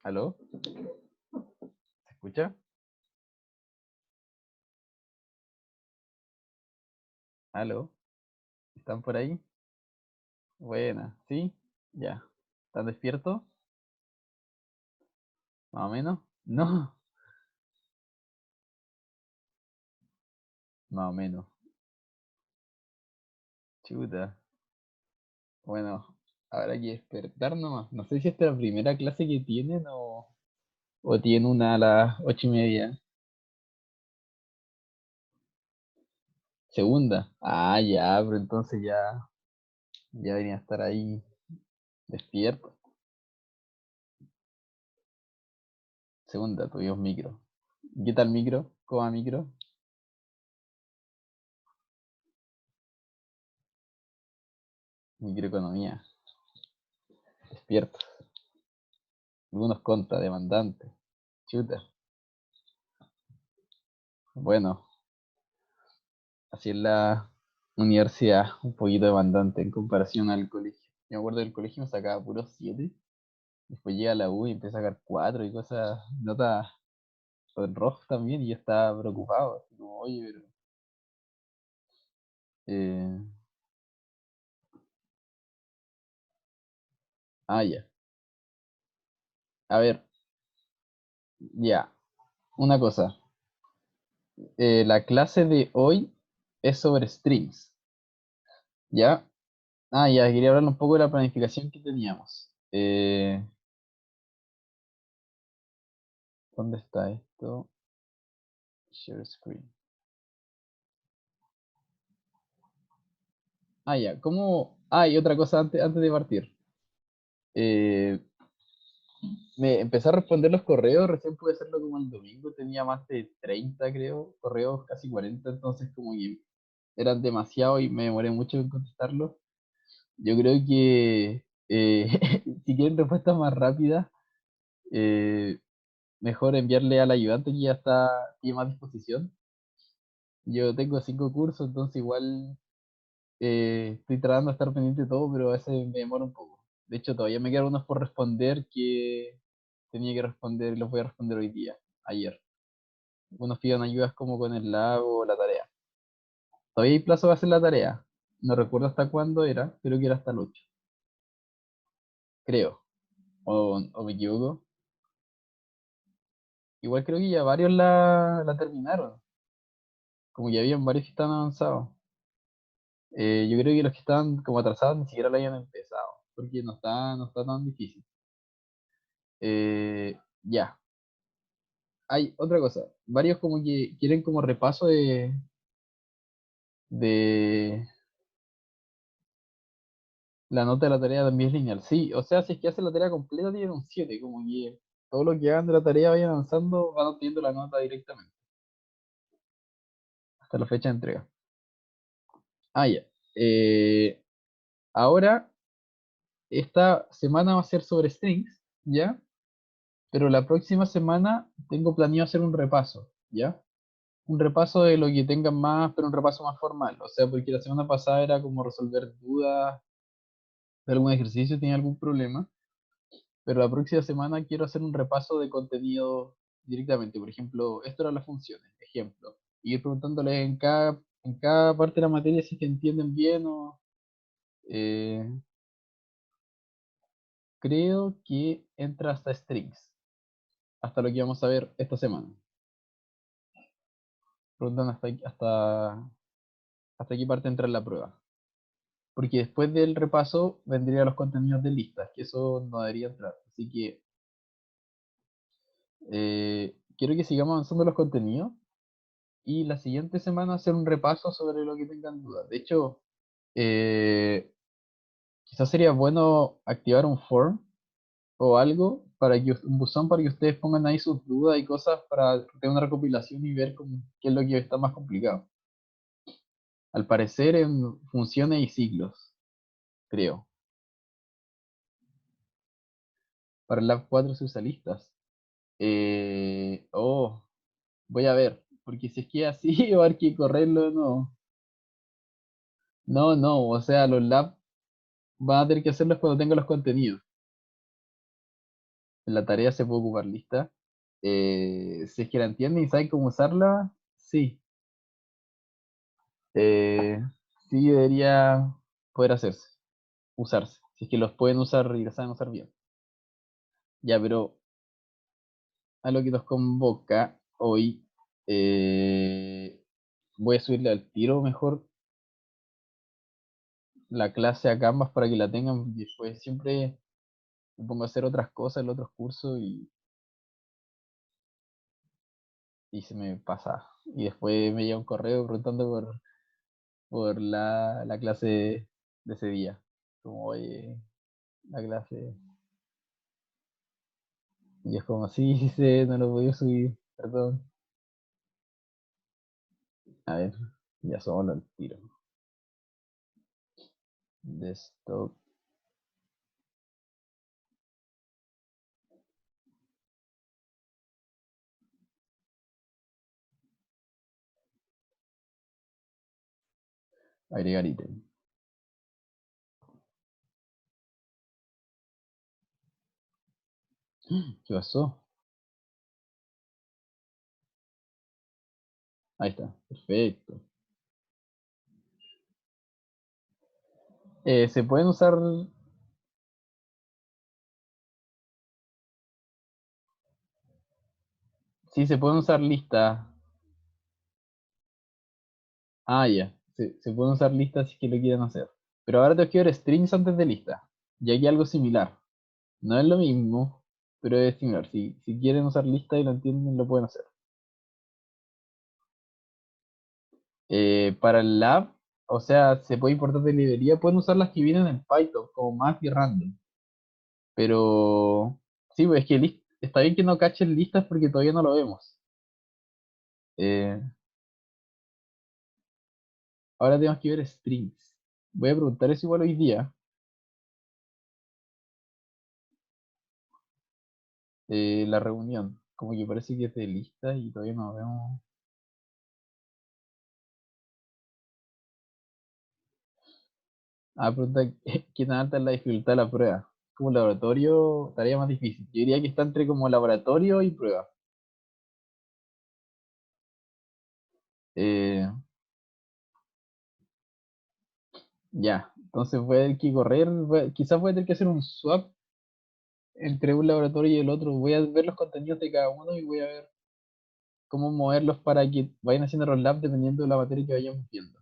¿Aló? ¿Se escucha? ¿Aló? ¿Están por ahí? Buena, ¿sí? Ya. ¿Están despiertos? ¿Más o menos? No, más o menos. Chuta. Bueno, habrá que despertar nomás. No sé si esta es la primera clase que tienen o tienen una a las 8:30. Segunda. Ah, ya, pero entonces ya deberían estar ahí despiertos. Segunda, tuvimos micro. ¿Qué tal micro? ¿Cómo va micro? Microeconomía. Despierto. Algunos contra, demandante. Chuta. Bueno, así es la universidad, un poquito demandante en comparación al colegio. Yo me acuerdo del colegio me sacaba puros 7, después llega a la U y empieza a sacar 4 y cosas, notas en rojo también, y yo estaba preocupado, así como, oye, pero... eh, ya. A ver, ya, una cosa. La clase de hoy es sobre strings, ¿ya? Ya, quería hablar un poco de la planificación que teníamos. ¿Dónde está esto? Share screen. Ya, ¿cómo? Y otra cosa antes de partir. Eh, Me empecé a responder los correos, recién pude hacerlo como el domingo, tenía más de 30 creo, correos, casi 40, entonces como que eran demasiado y me demoré mucho en contestarlos. Yo creo que si quieren respuestas más rápidas, eh, mejor enviarle al ayudante que ya tiene más disposición. Yo tengo 5 cursos, entonces igual estoy tratando de estar pendiente de todo, pero a veces me demora un poco. De hecho, todavía me quedan unos por responder que tenía que responder y los voy a responder hoy día, ayer. Algunos piden ayudas como con el lago o la tarea. Todavía hay plazo para hacer la tarea. No recuerdo hasta cuándo era, creo que era hasta el 8, creo. O me equivoco. Igual creo que ya varios la terminaron. Como ya habían varios que estaban avanzados. Yo creo que los que estaban como atrasados ni siquiera la habían empezado, porque no está tan difícil. Ya, hay otra cosa. Varios como que quieren como repaso de la nota de la tarea también es lineal. Sí, o sea, si es que hacen la tarea completa tienen un 7, como que todo lo que hagan de la tarea vayan avanzando, van obteniendo la nota directamente, hasta la fecha de entrega. Ya. Eh, Ahora, esta semana va a ser sobre strings, ¿ya? Pero la próxima semana tengo planeado hacer un repaso, ¿ya? Un repaso de lo que tengan más, pero un repaso más formal. O sea, porque la semana pasada era como resolver dudas de algún ejercicio, tenía algún problema. Pero la próxima semana quiero hacer un repaso de contenido directamente. Por ejemplo, esto eran las funciones, ejemplo. Y ir preguntándoles en cada parte de la materia si es que entienden bien o... eh, creo que entra hasta strings, hasta lo que vamos a ver esta semana. Preguntan hasta qué parte entra en la prueba. Porque después del repaso vendrían los contenidos de listas, que eso no debería entrar. Así que quiero que sigamos avanzando los contenidos y la siguiente semana hacer un repaso sobre lo que tengan dudas. De hecho, eh, quizás sería bueno activar un form o algo un buzón para que ustedes pongan ahí sus dudas y cosas para tener una recopilación y ver qué es lo que está más complicado. Al parecer en funciones y ciclos, creo. Para el Lab 4 se usa listas. Voy a ver, porque si es que así va a haber que correrlo, no. No, no, o sea, los labs van a tener que hacerlos cuando tengan los contenidos. En la tarea se puede ocupar lista. Si es que la entienden y saben cómo usarla, sí. Eh, sí debería poder hacerse, usarse. Si es que los pueden usar y la saben usar bien. Ya, pero a lo que nos convoca hoy, eh, voy a subirle al tiro mejor la clase a Canvas para que la tengan. Y después siempre me pongo a hacer otras cosas en los otros cursos y se me pasa. Y después me llega un correo preguntando por la clase de ese día. Como, oye, la clase. Y es como, sí, sí sé, no lo voy a subir, perdón. A ver, ya solo al tiro. Desktop, agregar ítem. ¿Qué pasó? Ahí está, perfecto. Se pueden usar, sí, se pueden usar listas. Ah, ya, se pueden usar listas si es que lo quieren hacer. Pero ahora tengo que ver strings antes de lista. Y aquí algo similar. No es lo mismo, pero es similar. Si quieren usar lista y lo entienden, lo pueden hacer. Para el lab, o sea, se puede importar de librería, pueden usar las que vienen en Python, como math y random. Pero sí, pues es que está bien que no cachen listas porque todavía no lo vemos. Eh, Ahora tenemos que ver strings. Voy a preguntar eso igual hoy día, la reunión. Como que parece que es de lista y todavía no vemos. Ah, pregunta, ¿qué tan alta es la dificultad de la prueba? Como laboratorio, tarea más difícil. Yo diría que está entre como laboratorio y prueba. Eh, ya, entonces voy a tener que correr, quizás voy a tener que hacer un swap entre un laboratorio y el otro. Voy a ver los contenidos de cada uno y voy a ver cómo moverlos para que vayan haciendo los labs dependiendo de la materia que vayamos viendo.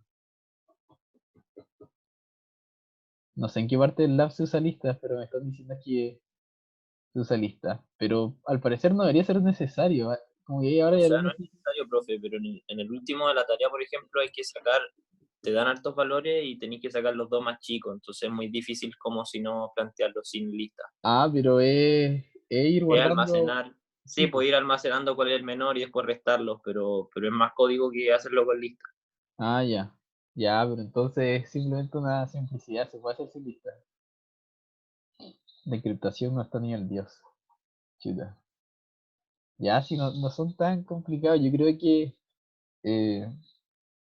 No sé en qué parte del lab se usa lista, pero me están diciendo que se usa lista. Pero al parecer no debería ser necesario. Como que ahora O hay sea, no algunos. es necesario, profe, pero en el último de la tarea, por ejemplo, hay que sacar, te dan altos valores y tenéis que sacar los dos más chicos, entonces es muy difícil como si no plantearlo sin lista. Ah, pero es ir Es guardando. almacenar, Sí, sí, pues. puedes ir almacenando cuál es el menor y después restarlos, pero es más código que hacerlo con lista. Ah, ya. Ya, pero entonces es simplemente una simplicidad. Se puede hacer sin lista. La encriptación no está ni al Dios. Chuta. Ya, si no son tan complicados, yo creo que eh,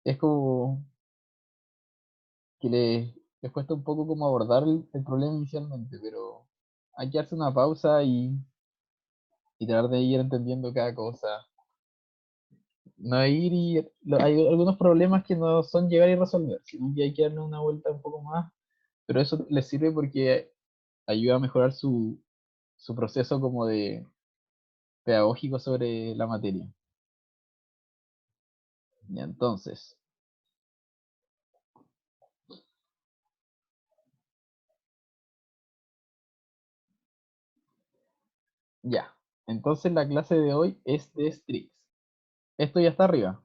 es como que les cuesta un poco como abordar el problema inicialmente, pero hay que darse una pausa y tratar de ir entendiendo cada cosa. No ir y hay algunos problemas que no son llegar y resolver, sino que hay que darle una vuelta un poco más, pero eso les sirve porque ayuda a mejorar su proceso como de pedagógico sobre la materia. Y entonces, ya. Entonces la clase de hoy es de Strix. Esto ya está arriba.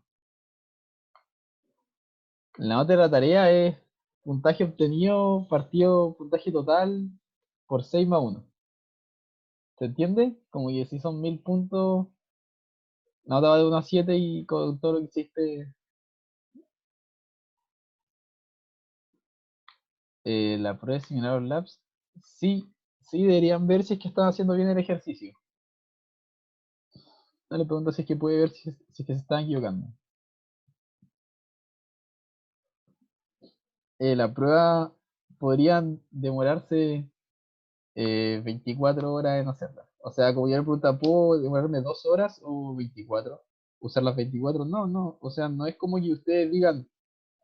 La nota de la tarea es puntaje obtenido partido puntaje total por 6 más uno. ¿Se entiende? Como que si son 1000 puntos, la nota va de 1 a 7 y con todo lo que hiciste, la prueba de Simulator Labs, sí, sí deberían ver si es que están haciendo bien el ejercicio. No le pregunto si es que puede ver si es que se están equivocando. La prueba podrían demorarse 24 horas en hacerla. O sea, como yo le pregunta, ¿puedo demorarme 2 horas o 24? ¿Usar las 24? No, no. O sea, no es como que ustedes digan,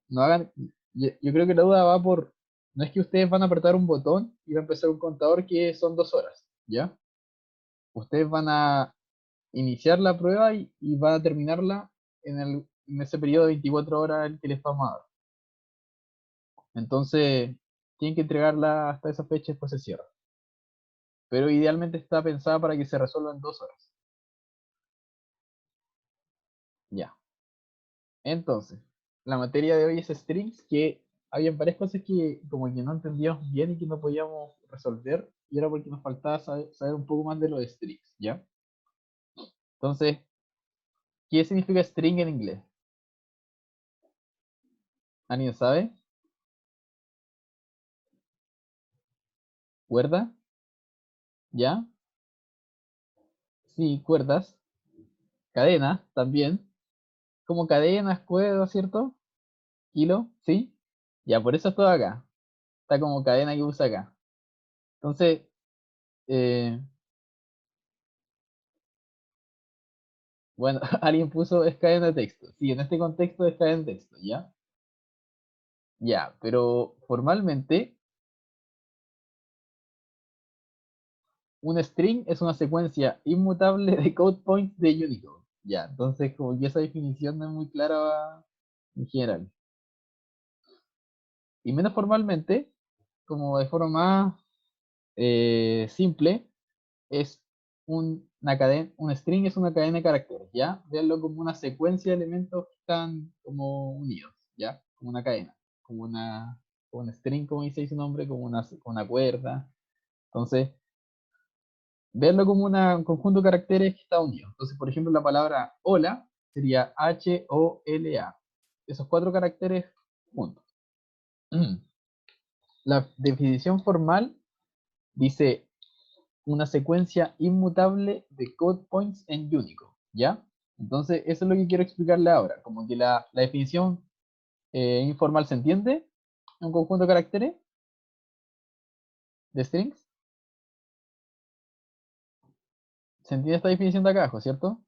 no hagan. Yo creo que la duda va por. No es que ustedes van a apretar un botón y va a empezar un contador que son 2 horas, ¿ya? Ustedes van a iniciar la prueba y van a terminarla en ese periodo de 24 horas el que les vamos a dar. Entonces, tienen que entregarla hasta esa fecha y después se cierra. Pero idealmente está pensada para que se resuelva en 2 horas. Ya. Entonces, la materia de hoy es strings, que habían varias cosas que como que no entendíamos bien y que no podíamos resolver, y era porque nos faltaba saber un poco más de los strings, ¿ya? Entonces, ¿qué significa string en inglés? ¿Alguien sabe? ¿Cuerda? ¿Ya? Sí, cuerdas. Cadenas también. Como cadenas, cuerdas, ¿cierto? Hilo, ¿sí? Ya, por eso es todo acá. Está como cadena que usa acá. Entonces, eh, bueno, alguien puso es cadena de texto. Sí, en este contexto es cadena de texto, ¿ya? Ya, pero formalmente un string es una secuencia inmutable de code points de Unicode. Ya, entonces como que esa definición no es muy clara en general. Y menos formalmente, como de forma más simple, es una cadena, un string es una cadena de caracteres, ¿ya? Veanlo como una secuencia de elementos que están como unidos, ¿ya? Como una cadena, como un string, como dice su nombre, como una cuerda. Entonces, verlo como un conjunto de caracteres que está unido. Entonces, por ejemplo, la palabra hola sería H-O-L-A. Esos 4 caracteres juntos. La definición formal dice una secuencia inmutable de code points en Unicode, ¿ya? Entonces, eso es lo que quiero explicarle ahora. Como que la definición informal se entiende, un conjunto de caracteres de strings. Se entiende esta definición de acá abajo, ¿cierto?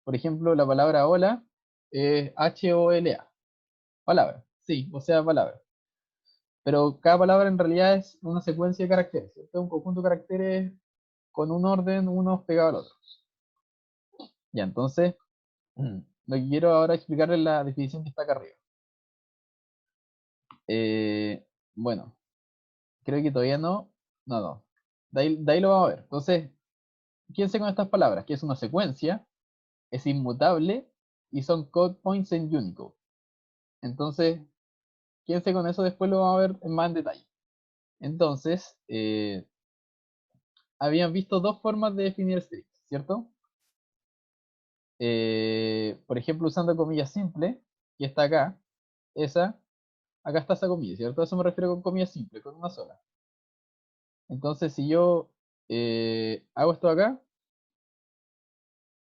Por ejemplo, la palabra hola es H-O-L-A. Palabra, sí, o sea, palabra. Pero cada palabra en realidad es una secuencia de caracteres, ¿cierto? Un conjunto de caracteres con un orden, uno pegado al otro. Ya, entonces, lo que quiero ahora explicarles es la definición que está acá arriba. Eh, bueno, creo que todavía no. No, no. De ahí lo vamos a ver. Entonces, fíjense con estas palabras, que es una secuencia, es inmutable y son code points en Unicode. Entonces, fíjense con eso, después lo vamos a ver en más en detalle. Entonces, habían visto dos formas de definir strings, ¿cierto? Por ejemplo, usando comillas simples, que está acá, acá está esa comilla, ¿cierto? A eso me refiero con comillas simples, con una sola. Entonces, si yo hago esto acá,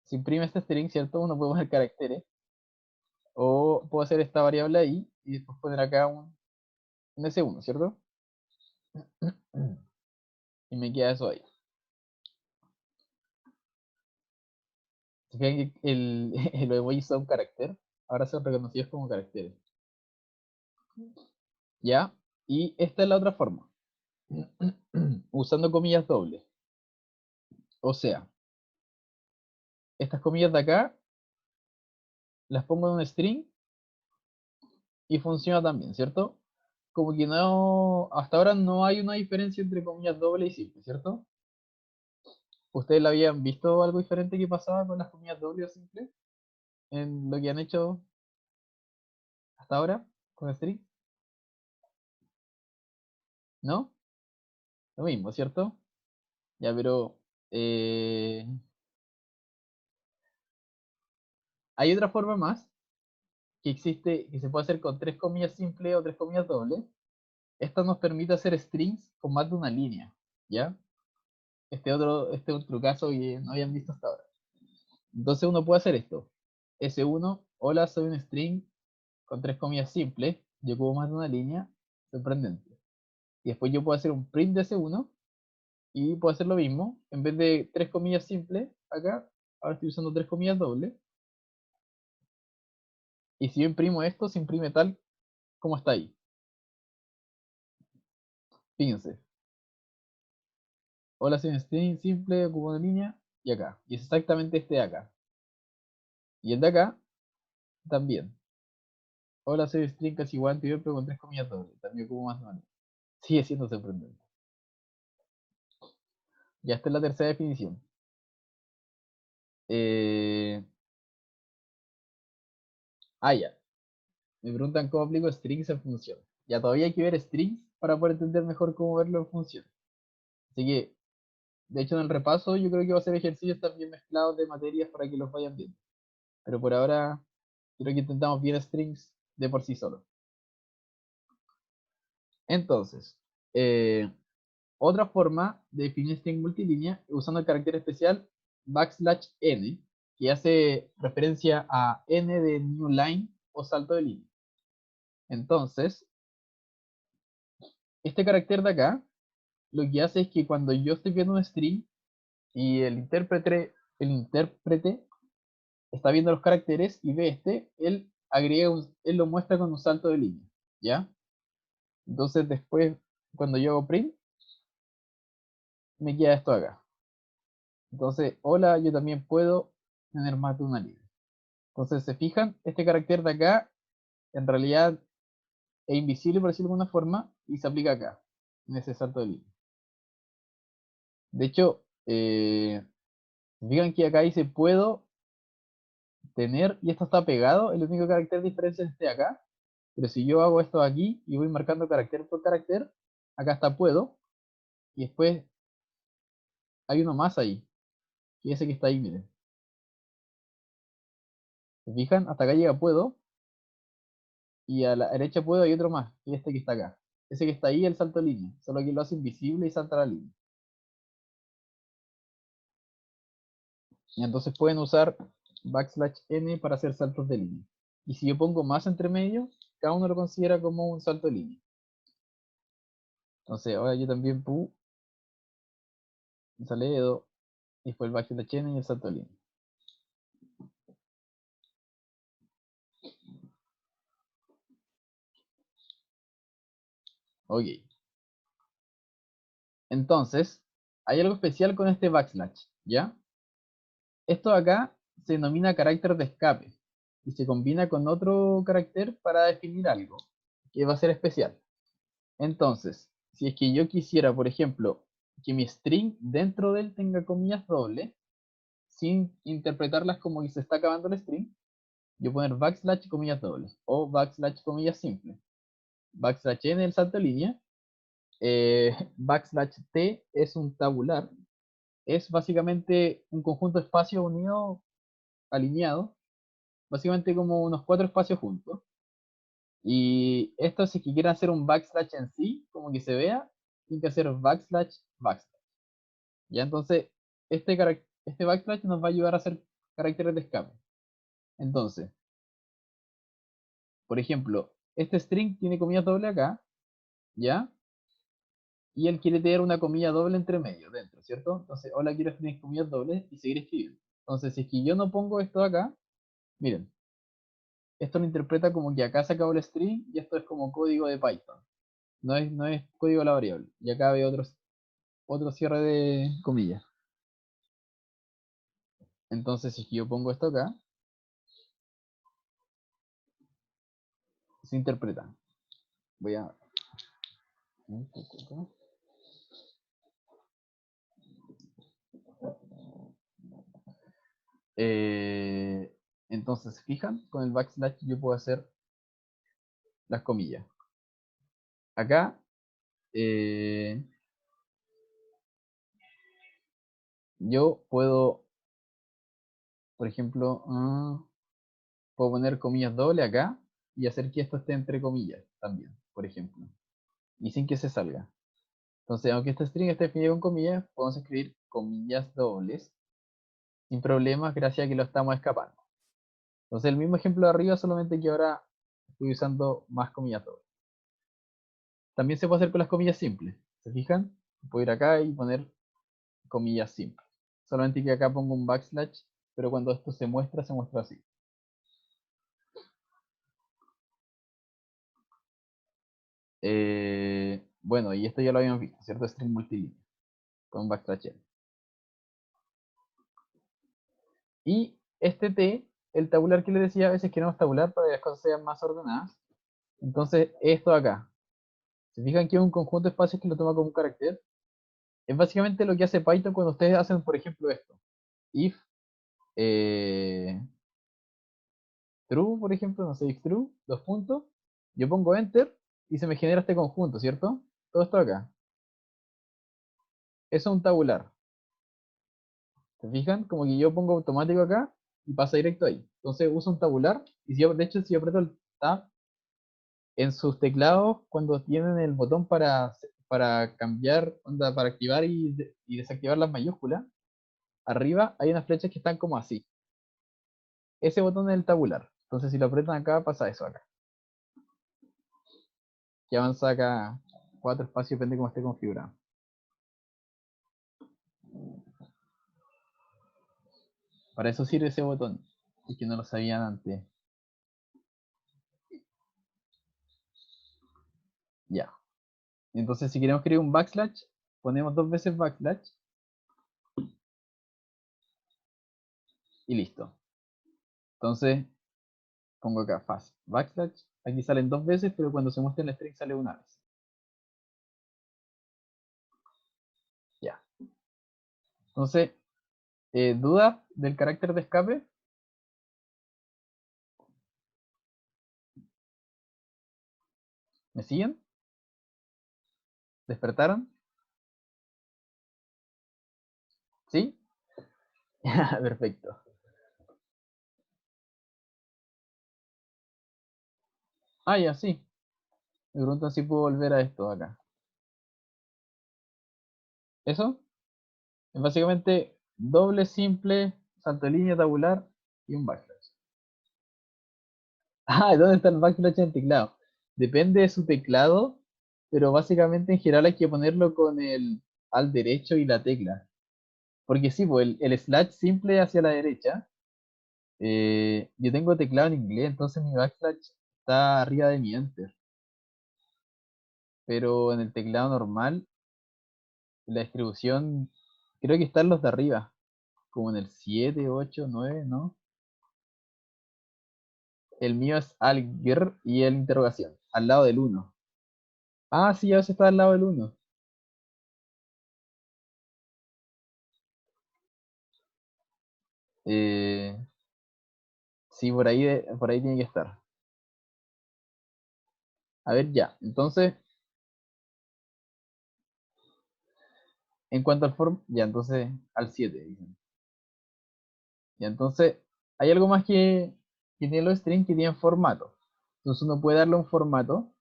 se imprime este string, ¿cierto? Uno puede poner caracteres, o puedo hacer esta variable ahí, y después poner acá un S1, ¿cierto? Y me queda eso ahí. Se fijan que los emojis son carácter, ahora son reconocidos como caracteres. ¿Ya? Y esta es la otra forma, usando comillas dobles. O sea, estas comillas de acá las pongo en un string y funciona también, ¿cierto? Como que no, hasta ahora no hay una diferencia entre comillas dobles y simples, ¿cierto? ¿Ustedes la habían visto algo diferente que pasaba con las comillas dobles o simples en lo que han hecho hasta ahora con string? ¿No? Lo mismo, ¿cierto? Ya, pero eh, hay otra forma más que existe, que se puede hacer con 3 comillas simples o 3 comillas dobles. Esta nos permite hacer strings con más de una línea, ¿ya? Este otro caso que no habían visto hasta ahora. Entonces uno puede hacer esto. S1, hola, soy un string con 3 comillas simples, yo ocupo más de una línea, sorprendente. Y después yo puedo hacer un print de S1 Y puedo hacer lo mismo. En vez de 3 comillas simples, acá, ahora estoy usando 3 comillas dobles. Y si yo imprimo esto, se imprime tal como está ahí. Fíjense. Hola, soy un string simple, ocupo una línea, y acá. Y es exactamente este de acá. Y el de acá, también. Hola, soy string casi igual anterior, pero con 3 comillas dobles. También ocupo más de una línea. Sigue siendo sorprendente. Ya esta es la tercera definición. Eh... Ya. Me preguntan cómo aplico strings en función. Ya todavía hay que ver strings para poder entender mejor cómo verlo en función. Así que, de hecho, en el repaso yo creo que va a ser ejercicios también mezclados de materias para que los vayan viendo. Pero por ahora, creo que intentamos bien strings de por sí solo. Entonces, otra forma de definir string multilínea es usando el carácter especial \n, que hace referencia a n de new line o salto de línea. Entonces, este carácter de acá lo que hace es que cuando yo estoy viendo un string y el intérprete está viendo los caracteres y ve él él lo muestra con un salto de línea, ¿ya? Entonces después, cuando yo hago print, me queda esto acá. Entonces, hola, yo también puedo tener más de una línea. Entonces, se fijan, este carácter de acá, en realidad es invisible, por decirlo de alguna forma, y se aplica acá, en ese salto de línea. De hecho, fijan que acá dice puedo tener, y esto está pegado, el único carácter de diferencia es este de acá, pero si yo hago esto aquí y voy marcando carácter por carácter, acá está puedo, y después hay uno más ahí, y ese que está ahí, miren. ¿Se fijan? Hasta acá llega puedo, y a la derecha puedo hay otro más, y este que está acá. Ese que está ahí es el salto de línea, solo que lo hace invisible y salta la línea. Y entonces pueden usar \n para hacer saltos de línea. Y si yo pongo más entre medio, cada uno lo considera como un salto de línea. Entonces ahora yo también sale Edo, y después el \n y el salto de línea. Ok. Entonces, hay algo especial con este backslash, ¿ya? Esto de acá se denomina carácter de escape y se combina con otro carácter para definir algo que va a ser especial. Entonces, si es que yo quisiera, por ejemplo, que mi string dentro de él tenga comillas dobles, sin interpretarlas como que se está acabando el string, yo poner backslash comillas dobles o backslash comillas simples. Backslash n el salto de línea, backslash t es un tabular, es básicamente un conjunto de espacios unidos, alineados, básicamente como unos 4 espacios juntos. Y esto, si que quieren hacer un backslash en sí, como que se vea, tienen que hacer backslash, backslash. Ya entonces, este backslash nos va a ayudar a hacer caracteres de escape. Entonces, por ejemplo, este string tiene comillas doble acá, ¿ya? Y él quiere tener una comilla doble entre medio, dentro, ¿cierto? Entonces, hola, quiero escribir comillas dobles y seguir escribiendo. Entonces, si es que yo no pongo esto acá, miren, esto lo interpreta como que acá se acabó el string y esto es como código de Python. No es código de la variable. Y acá veo otro cierre de comillas. Entonces, si yo pongo esto acá, se interpreta. Voy a... entonces, fijan, con el backslash yo puedo hacer las comillas. Acá, yo puedo, por ejemplo, puedo poner comillas doble acá y hacer que esto esté entre comillas también, por ejemplo. Y sin que se salga. Entonces, aunque este string esté definido con comillas, podemos escribir comillas dobles sin problemas gracias a que lo estamos escapando. Entonces, el mismo ejemplo de arriba, solamente que ahora estoy usando más comillas dobles. También se puede hacer con las comillas simples. ¿Se fijan? Puedo ir acá y poner comillas simples. Solamente que acá pongo un backslash, pero cuando esto se muestra así. Bueno, y esto ya lo habíamos visto, ¿cierto? String multilínea, con backslash n. Y este T, el tabular que les decía, a veces queremos tabular para que las cosas sean más ordenadas. Entonces, esto de acá. ¿Se fijan que es un conjunto de espacios que lo toma como un carácter? Es básicamente lo que hace Python cuando ustedes hacen, por ejemplo, esto. If true, por ejemplo, no sé, if true, dos puntos. Yo pongo enter y se me genera este conjunto, ¿cierto? Todo esto acá. Eso es un tabular. ¿Se fijan? Como que yo pongo automático acá y pasa directo ahí. Entonces uso un tabular y si yo, de hecho, si yo aprieto el tab en sus teclados, cuando tienen el botón para cambiar, onda, para activar y desactivar las mayúsculas, arriba hay unas flechas que están como así. Ese botón es el tabular. Entonces si lo aprietan acá, pasa eso acá. Que avanza acá 4 espacios, depende de cómo esté configurado. Para eso sirve ese botón. Y que no lo sabían antes. Ya. Entonces si queremos escribir un backslash, ponemos 2 veces backslash. Y listo. Entonces, pongo acá fast backslash. Aquí salen 2 veces, pero cuando se muestra en el string sale una vez. Ya. Entonces, ¿dudas del carácter de escape? ¿Me siguen? ¿Despertaron? ¿Sí? Perfecto. Ah, ya, sí. Me preguntan si puedo volver a esto acá. ¿Eso? Es básicamente doble simple, salto de línea tabular y un backslash. Ah, ¿dónde está el backslash en el teclado? Depende de su teclado, pero básicamente en general hay que ponerlo con el al derecho y la tecla. Porque sí, pues el slash simple hacia la derecha. Yo tengo teclado en inglés, entonces mi backslash está arriba de mi enter. Pero en el teclado normal, la distribución, creo que están los de arriba, como en el 7, 8, 9, ¿no? El mío es algr y el interrogación, al lado del uno. Ah, sí, a veces está al lado del uno. Eh, sí, por ahí tiene que estar. A ver, ya. Entonces, en cuanto al form, ya, entonces al 7 dicen. Ya, entonces, hay algo más que tiene los strings que tienen formato. Entonces uno puede darle un formato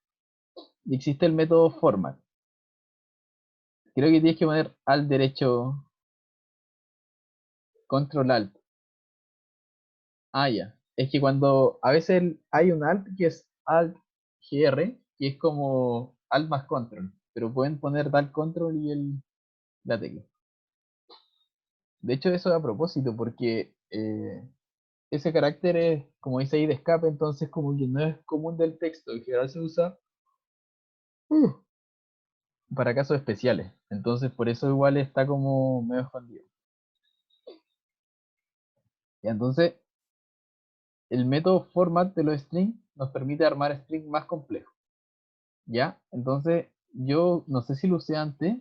y existe el método format. Creo que tienes que poner al derecho, control alt. Ah, ya. Es que cuando a veces hay un alt que es alt gr, que es como alt más control, pero pueden poner tal control y la tecla. De hecho, eso es a propósito, porque ese carácter es, como dice ahí, de escape, entonces como que no es común del texto, en general se usa uh, para casos especiales. Entonces, por eso igual está como medio escondido. Y entonces, el método format de los strings nos permite armar strings más complejos. ¿Ya? Entonces, yo no sé si lo usé antes,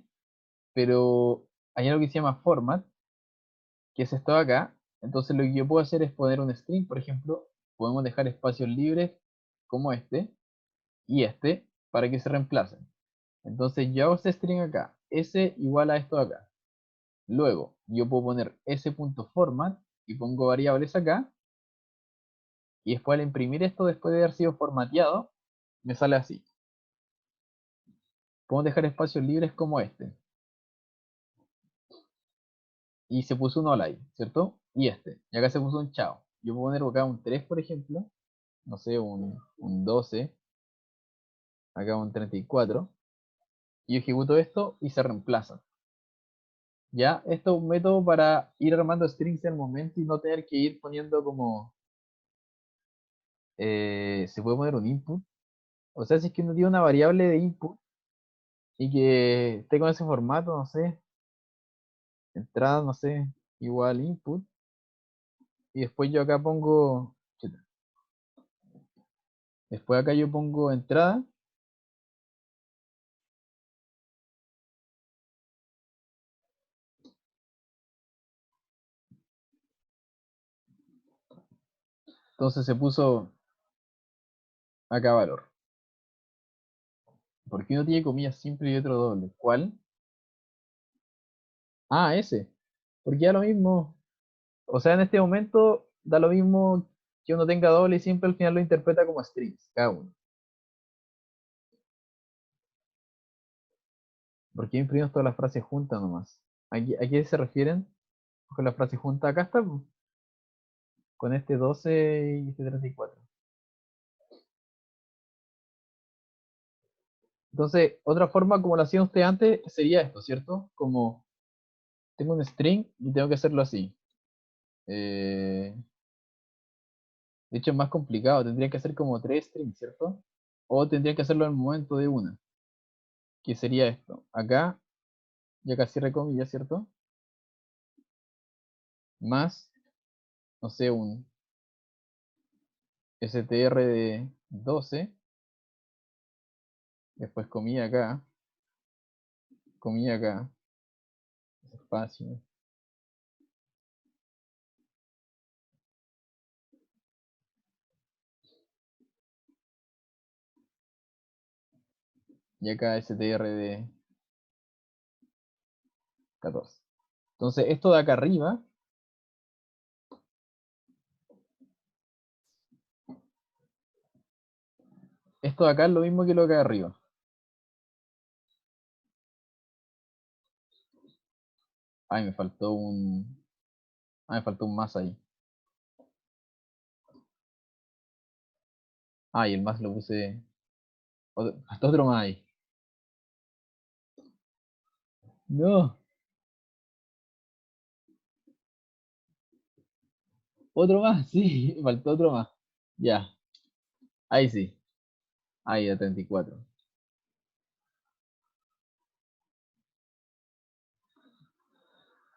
pero hay algo que se llama format, que es esto de acá. Entonces, lo que yo puedo hacer es poner un string, por ejemplo, podemos dejar espacios libres como y este para que se reemplacen. Entonces, yo hago este string acá, s igual a esto de acá. Luego, yo puedo poner s.format y pongo variables acá. Y después al imprimir esto, después de haber sido formateado, me sale así. Podemos dejar espacios libres como este. Y se puso un hola ahí, ¿cierto? Y este. Y acá se puso un chao. Yo puedo poner acá un 3, por ejemplo. No sé, un 12. Acá un 34. Y yo ejecuto esto y se reemplaza. Ya, esto es un método para ir armando strings al momento y no tener que ir poniendo como, se puede poner un input. O sea, si es que uno tiene una variable de input y que esté con ese formato, no sé, entrada, no sé, igual input, y después yo acá pongo, chuta, después acá yo pongo entrada, entonces se puso acá valor. ¿Por qué uno tiene comillas simples y otro doble? ¿Cuál? Ah, ese. Porque da lo mismo. O sea, en este momento da lo mismo que uno tenga doble y simple, al final lo interpreta como strings, cada uno. Porque imprimimos todas las frases juntas nomás. ¿A qué se refieren con la frase junta? Acá está, po, con este 12 y este 34. Entonces, otra forma como lo hacía usted antes sería esto, ¿cierto? Como tengo un string y tengo que hacerlo así. Eh, de hecho, es más complicado. Tendría que hacer como tres strings, ¿cierto? O tendría que hacerlo al momento de una, que sería esto. Acá, ya casi cierre comillas, ¿cierto? Más, no sé, un str de 12, después comilla acá, espacio, y acá str de 14. Entonces, esto de acá arriba, esto de acá es lo mismo que lo que arriba. Ay, me faltó un. Ah, me faltó un más ahí. Ah, y el más lo puse. Hasta otro más ahí. No, otro más, sí, me faltó otro más. Ya, ahí sí. Ahí a 34.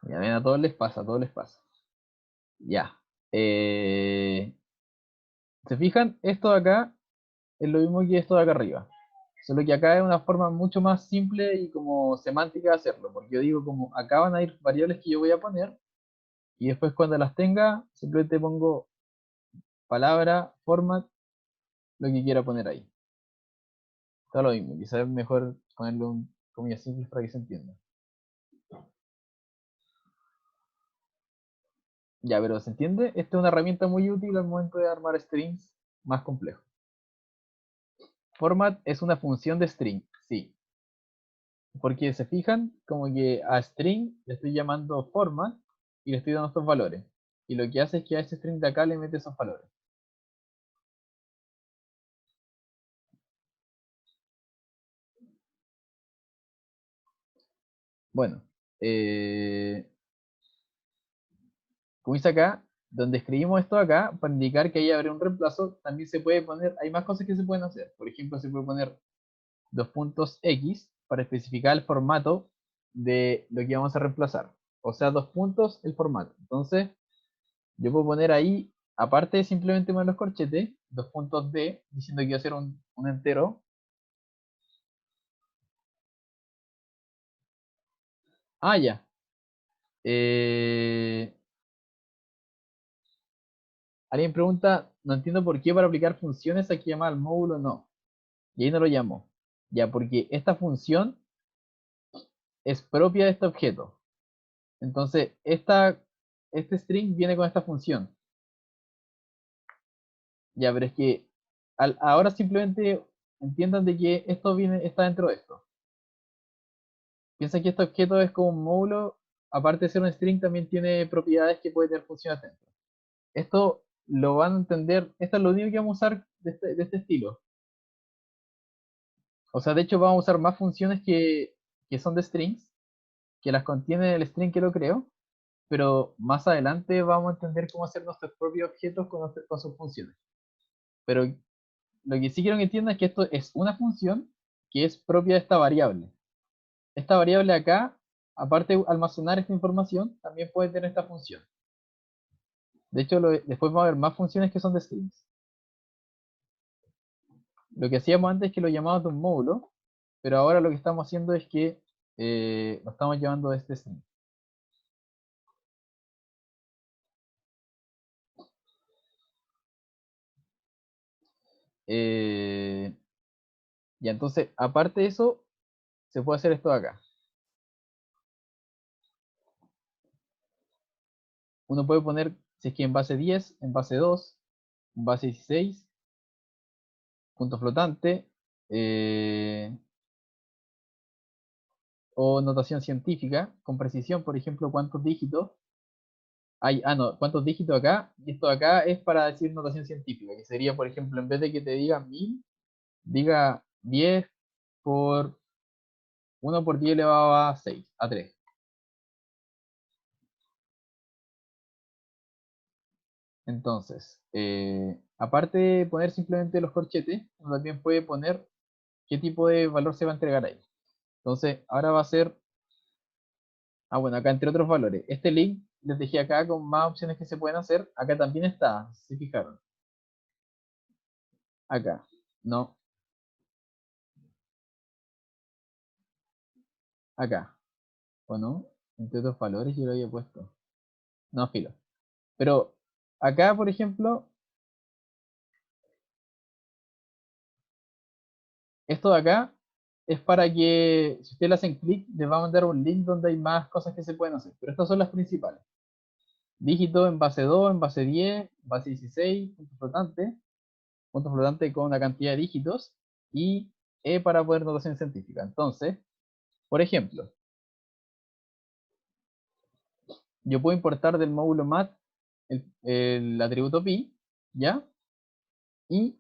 Ya ven, a todos les pasa, a todos les pasa. Ya. Eh, ¿Se fijan? Esto de acá es lo mismo que esto de acá arriba. Solo que acá es una forma mucho más simple y como semántica de hacerlo. Porque yo digo como acá van a ir variables que yo voy a poner y después cuando las tenga simplemente pongo palabra, format, lo que quiera poner ahí. Todo lo mismo. Quizás es mejor ponerlo en comillas simples para que se entienda. Ya, pero ¿se entiende? Esta es una herramienta muy útil al momento de armar strings más complejos. Format es una función de string, sí. Porque se fijan, como que a string le estoy llamando format y le estoy dando estos valores. Y lo que hace es que a ese string de acá le mete esos valores. Bueno, eh, como dice acá, donde escribimos esto acá, para indicar que ahí habrá un reemplazo, también se puede poner, hay más cosas que se pueden hacer. Por ejemplo, se puede poner dos puntos X para especificar el formato de lo que vamos a reemplazar. O sea, dos puntos el formato. Entonces, yo puedo poner ahí, aparte de simplemente poner los corchetes, dos puntos D, diciendo que va a ser un entero. Ah, ya. Eh, Alguien pregunta, no entiendo por qué para aplicar funciones hay que llamar al módulo no. Y ahí no lo llamo. Ya, porque esta función es propia de este objeto. Entonces, este string viene con esta función. Ya, pero es que ahora simplemente entiendan de que esto está dentro de esto. Piensa que este objeto es como un módulo, aparte de ser un string, también tiene propiedades que puede tener funciones dentro. Esto lo van a entender, esto es lo único que vamos a usar de este estilo. O sea, de hecho vamos a usar más funciones que son de strings, que las contiene el string que lo creo, pero más adelante vamos a entender cómo hacer nuestros propios objetos con sus funciones. Pero lo que sí quiero que entiendan es que esto es una función que es propia de esta variable. Esta variable acá, aparte de almacenar esta información, también puede tener esta función. De hecho, después va a haber más funciones que son de strings. Lo que hacíamos antes es que lo llamábamos de un módulo, pero ahora lo que estamos haciendo es que lo estamos llamando de este string. Y entonces, aparte de eso, se puede hacer esto de acá. Uno puede poner, si es que en base 10, en base 2, en base 16, punto flotante, o notación científica, con precisión, por ejemplo, cuántos dígitos hay, no, cuántos dígitos acá, y esto de acá es para decir notación científica, que sería, por ejemplo, en vez de que te diga 1000, diga 10 por 1 por 10 elevado a 6, a 3. Entonces, aparte de poner simplemente los corchetes, uno también puede poner qué tipo de valor se va a entregar ahí. Entonces, ahora va a ser, bueno, acá entre otros valores. Este link les dejé acá con más opciones que se pueden hacer. Acá también está, si se fijaron. Acá, no, acá, ¿o no? Entre otros valores yo lo había puesto. No, filo. Pero acá, por ejemplo, esto de acá es para que, si ustedes le hacen clic, les va a mandar un link donde hay más cosas que se pueden hacer. Pero estas son las principales. Dígito en base 2, en base 10, base 16, punto flotante con una cantidad de dígitos, y E para poder notación científica. Entonces, por ejemplo, yo puedo importar del módulo mat el atributo pi, ¿ya? Y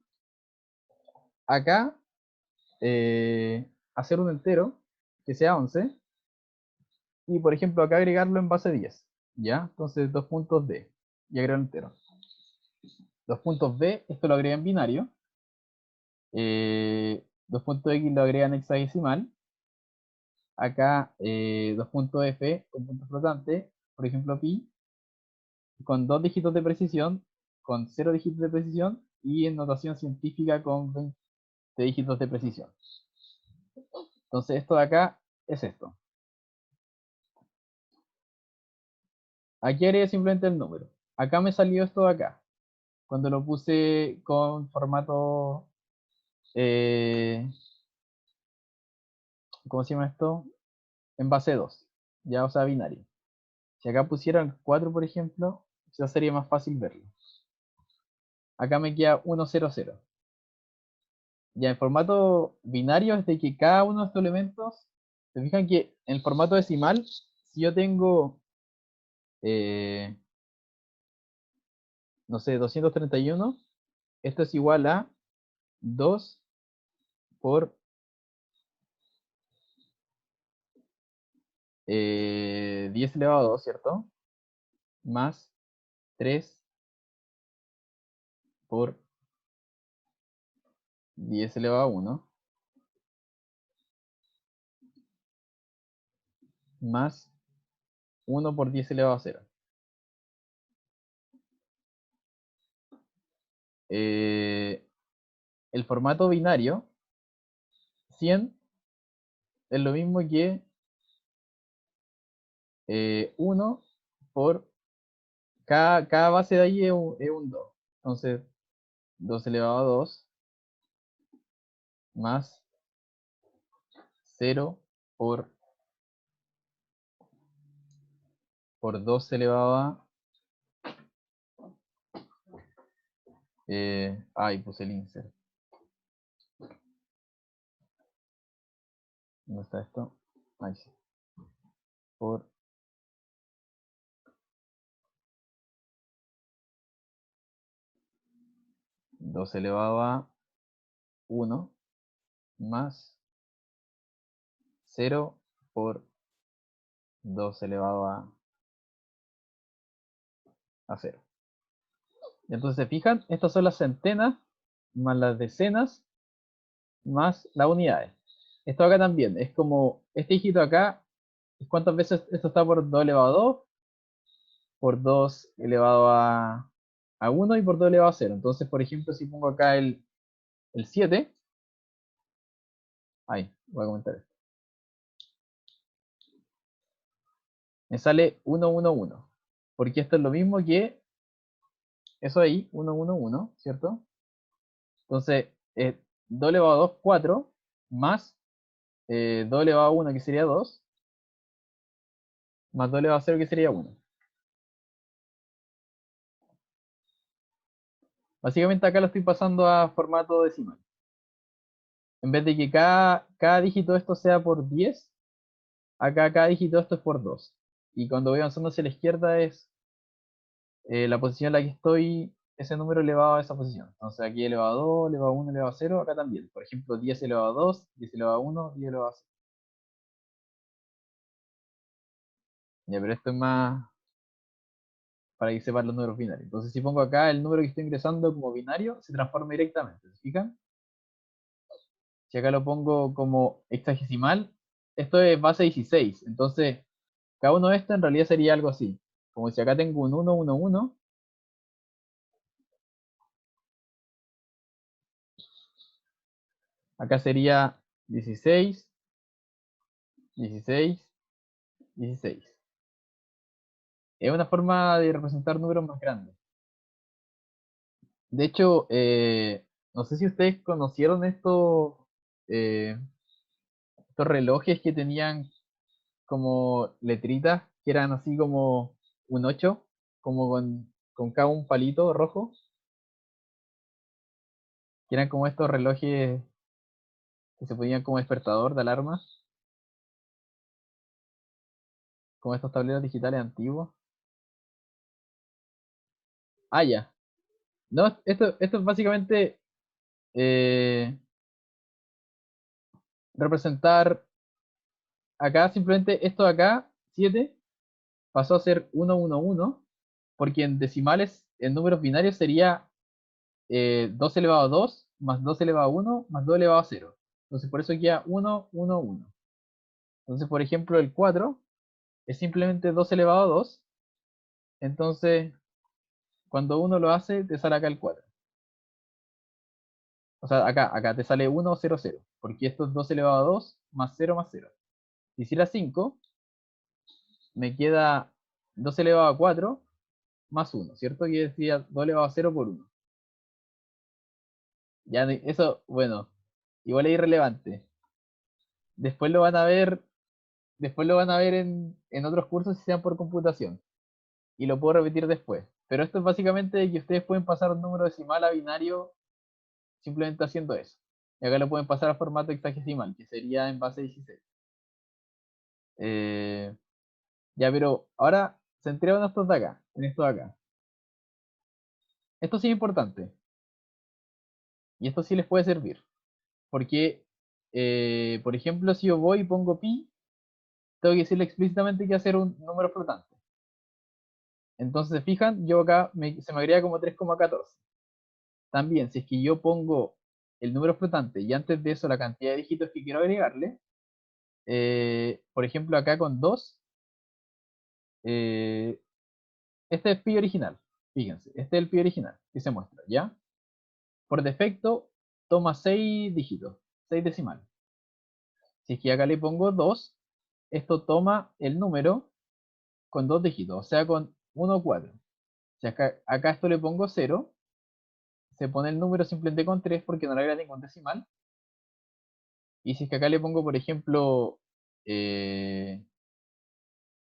acá hacer un entero que sea 11, y por ejemplo acá agregarlo en base 10, ¿ya? Entonces 2 puntos D y agregar entero. 2 puntos B, esto lo agrega en binario. 2 puntos X lo agrega en hexadecimal. Acá 2 puntos F con punto flotante, por ejemplo pi, con 2 dígitos de precisión, con 0 dígitos de precisión, y en notación científica con 20 dígitos de precisión. Entonces esto de acá es esto. Aquí haré simplemente el número. Acá me salió esto de acá. Cuando lo puse con formato, eh, ¿cómo se llama esto? En base 2, ya, o sea, binario. Si acá pusieran 4, por ejemplo, ya sería más fácil verlo. Acá me queda 1, 0, 0. Ya en formato binario es de que cada uno de estos elementos, se fijan que en el formato decimal, si yo tengo, eh, no sé, 231, esto es igual a 2 por 10 elevado a 2, ¿cierto? Más 3 por 10 elevado a 1, más 1 por 10 elevado a 0. El formato binario, 100, es lo mismo que 1 por cada base de ahí es un 2. Entonces, 2 elevado a 2 más 0 por 2 elevado a... puse el insert. ¿Dónde está esto? Ahí sí. Por 2 elevado a 1 más 0 por 2 elevado a 0. Entonces, ¿se fijan? Estas son las centenas, más las decenas, más las unidades. Esto acá también, es como, este dígito acá, ¿cuántas veces esto está por 2 elevado a 2? Por 2 elevado a 1 y por 2 elevado a 0. Entonces, por ejemplo, si pongo acá el 7, ahí, voy a comentar esto. Me sale 1, 1, 1. Porque esto es lo mismo que eso ahí, 1, 1, 1, ¿cierto? Entonces, 2 elevado a 2, 4, más 2 elevado a 1, que sería 2, más 2 elevado a 0, que sería 1. Básicamente acá lo estoy pasando a formato decimal. En vez de que cada dígito de esto sea por 10, acá cada dígito de esto es por 2. Y cuando voy avanzando hacia la izquierda es la posición en la que estoy, ese número elevado a esa posición. Entonces aquí elevado a 2, elevado a 1, elevado a 0, acá también. Por ejemplo, 10 elevado a 2, 10 elevado a 1, 10 elevado a 0. Ya, pero esto es más para que sepan los números binarios. Entonces si pongo acá el número que estoy ingresando como binario, se transforma directamente. ¿Se fijan? Si acá lo pongo como hexagesimal, esto es base 16. Entonces, cada uno de estos en realidad sería algo así. Como si acá tengo un 1, 1, 1. Acá sería 16, 16, 16. Es una forma de representar números más grandes. De hecho, no sé si ustedes conocieron eh, estos relojes que tenían como letritas, que eran así como un 8, como con cada un palito rojo, que eran como estos relojes que se ponían como despertador de alarma, como estos tableros digitales antiguos. Ah, ya. No, esto es básicamente eh, representar acá, simplemente esto de acá, 7, pasó a ser 1, 1, 1, porque en decimales, en números binarios sería 2 elevado a 2, más 2 elevado a 1, más 2 elevado a 0. Entonces por eso queda 1, 1, 1. Entonces, por ejemplo, el 4 es simplemente 2 elevado a 2. Entonces, cuando uno lo hace, te sale acá el 4. O sea, acá te sale 1, 0, 0. Porque esto es 2 elevado a 2 más 0 más 0. Si hiciera 5, me queda 2 elevado a 4 más 1, ¿cierto? Que decía 2 elevado a 0 por 1. Ya, eso, bueno, igual es irrelevante. Después lo van a ver, después lo van a ver en otros cursos si sean por computación. Y lo puedo repetir después. Pero esto es básicamente de que ustedes pueden pasar un número decimal a binario simplemente haciendo eso. Y acá lo pueden pasar a formato hexagesimal, que sería en base 16. Eh, ya, pero ahora centrémonos en estos de acá, en esto de acá. Esto sí es importante. Y esto sí les puede servir. Porque, por ejemplo, si yo voy y pongo pi, tengo que decirle explícitamente que va a ser un número flotante. Entonces, ¿se fijan? Yo acá se me agrega como 3,14. También, si es que yo pongo el número flotante y antes de eso la cantidad de dígitos que quiero agregarle, por ejemplo, acá con 2, eh, este es pi original. Fíjense, este es el pi original que se muestra, ¿ya? Por defecto, toma 6 dígitos, 6 decimales. Si es que acá le pongo 2, esto toma el número con 2 dígitos, o sea, con 1 o 4. Si acá esto le pongo 0, se pone el número simplemente con 3 porque no le agrega ningún decimal. Y si es que acá le pongo, por ejemplo,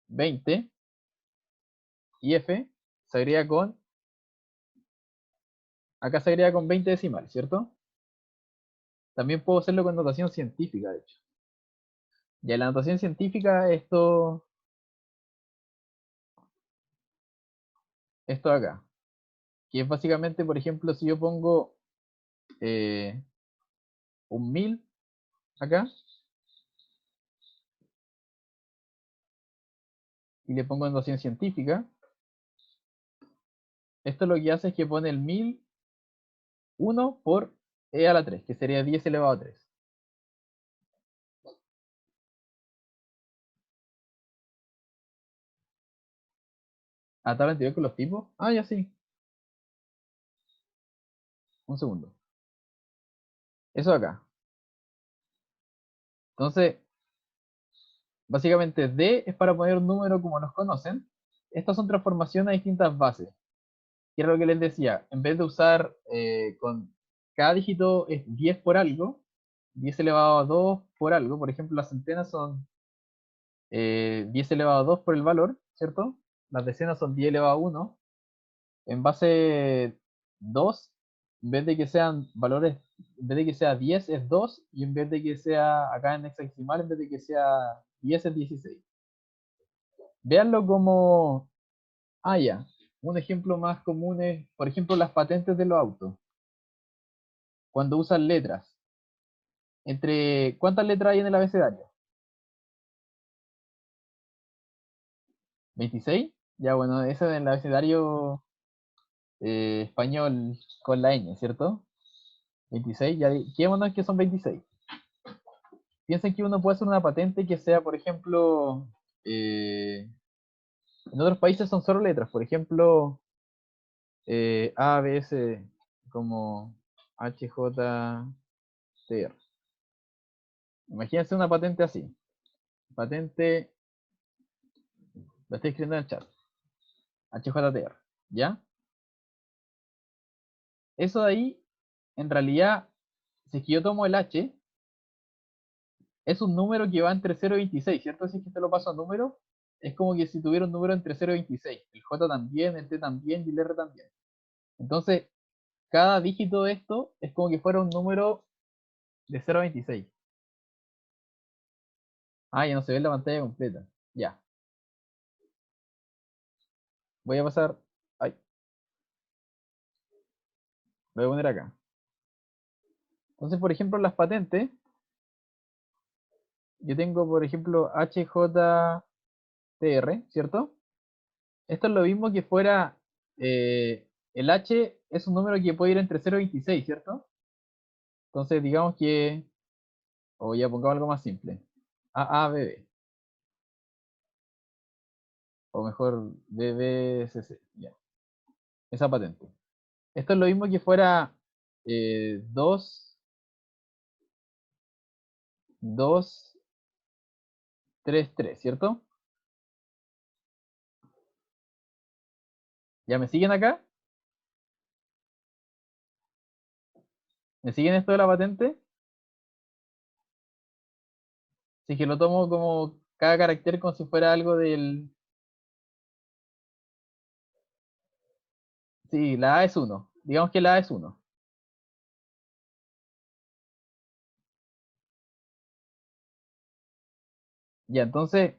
20 y F, se agrega acá se agrega con 20 decimales, ¿cierto? También puedo hacerlo con notación científica, de hecho. Ya en la notación científica, esto de acá, que es básicamente, por ejemplo, si yo pongo eh, un 1000 acá, y le pongo notación científica, esto lo que hace es que pone el 1001 por e a la 3, que sería 10 elevado a 3. ¿A tabla anterior con los tipos? Ah, ya sí. Un segundo. Eso acá. Entonces, básicamente D es para poner un número como nos conocen. Estas son transformaciones a distintas bases. Que era lo que les decía. En vez de usar con cada dígito es 10 por algo, 10 elevado a 2 por algo. Por ejemplo, las centenas son 10 elevado a 2 por el valor, ¿cierto? Las decenas son 10 elevado a 1. En base 2, en vez de que sean valores, en vez de que sea 10 es 2, y en vez de que sea acá en hexadecimal, en vez de que sea 10 es 16. Véanlo como, ya, un ejemplo más común es, por ejemplo, las patentes de los autos. Cuando usan letras, ¿cuántas letras hay en el abecedario? ¿26? Ya, bueno, eso es en el abecedario español con la ñ, ¿cierto? 26, ya, quedémonos que son 26. Piensen que uno puede hacer una patente que sea, por ejemplo, en otros países son solo letras, por ejemplo, A, B, S, como H, J, T, R. Imagínense una patente así. Patente, la estoy escribiendo en el chat. H, J, T, R. ¿Ya? Eso de ahí, en realidad, si es que yo tomo el H, es un número que va entre 0 y 26, ¿cierto? Si es que te lo paso a número, es como que si tuviera un número entre 0 y 26. El J también, el T también y el R también. Entonces, cada dígito de esto es como que fuera un número de 0 a 26. Ya no se ve la pantalla completa. Ya. Voy a pasar. Ay, lo voy a poner acá. Entonces, por ejemplo, las patentes. Yo tengo, por ejemplo, HJTR, ¿cierto? Esto es lo mismo que fuera. El H es un número que puede ir entre 0 y 26, ¿cierto? Entonces, digamos que. O ya pongamos algo más simple. AABB. O mejor, BBCC. Ya. Esa patente. Esto es lo mismo que fuera 2, 2, 3, 3, ¿cierto? ¿Ya me siguen acá? ¿Me siguen esto de la patente? Si es que lo tomo como cada carácter como si fuera algo del... Sí, la A es 1. Digamos que la A es 1. Ya, entonces,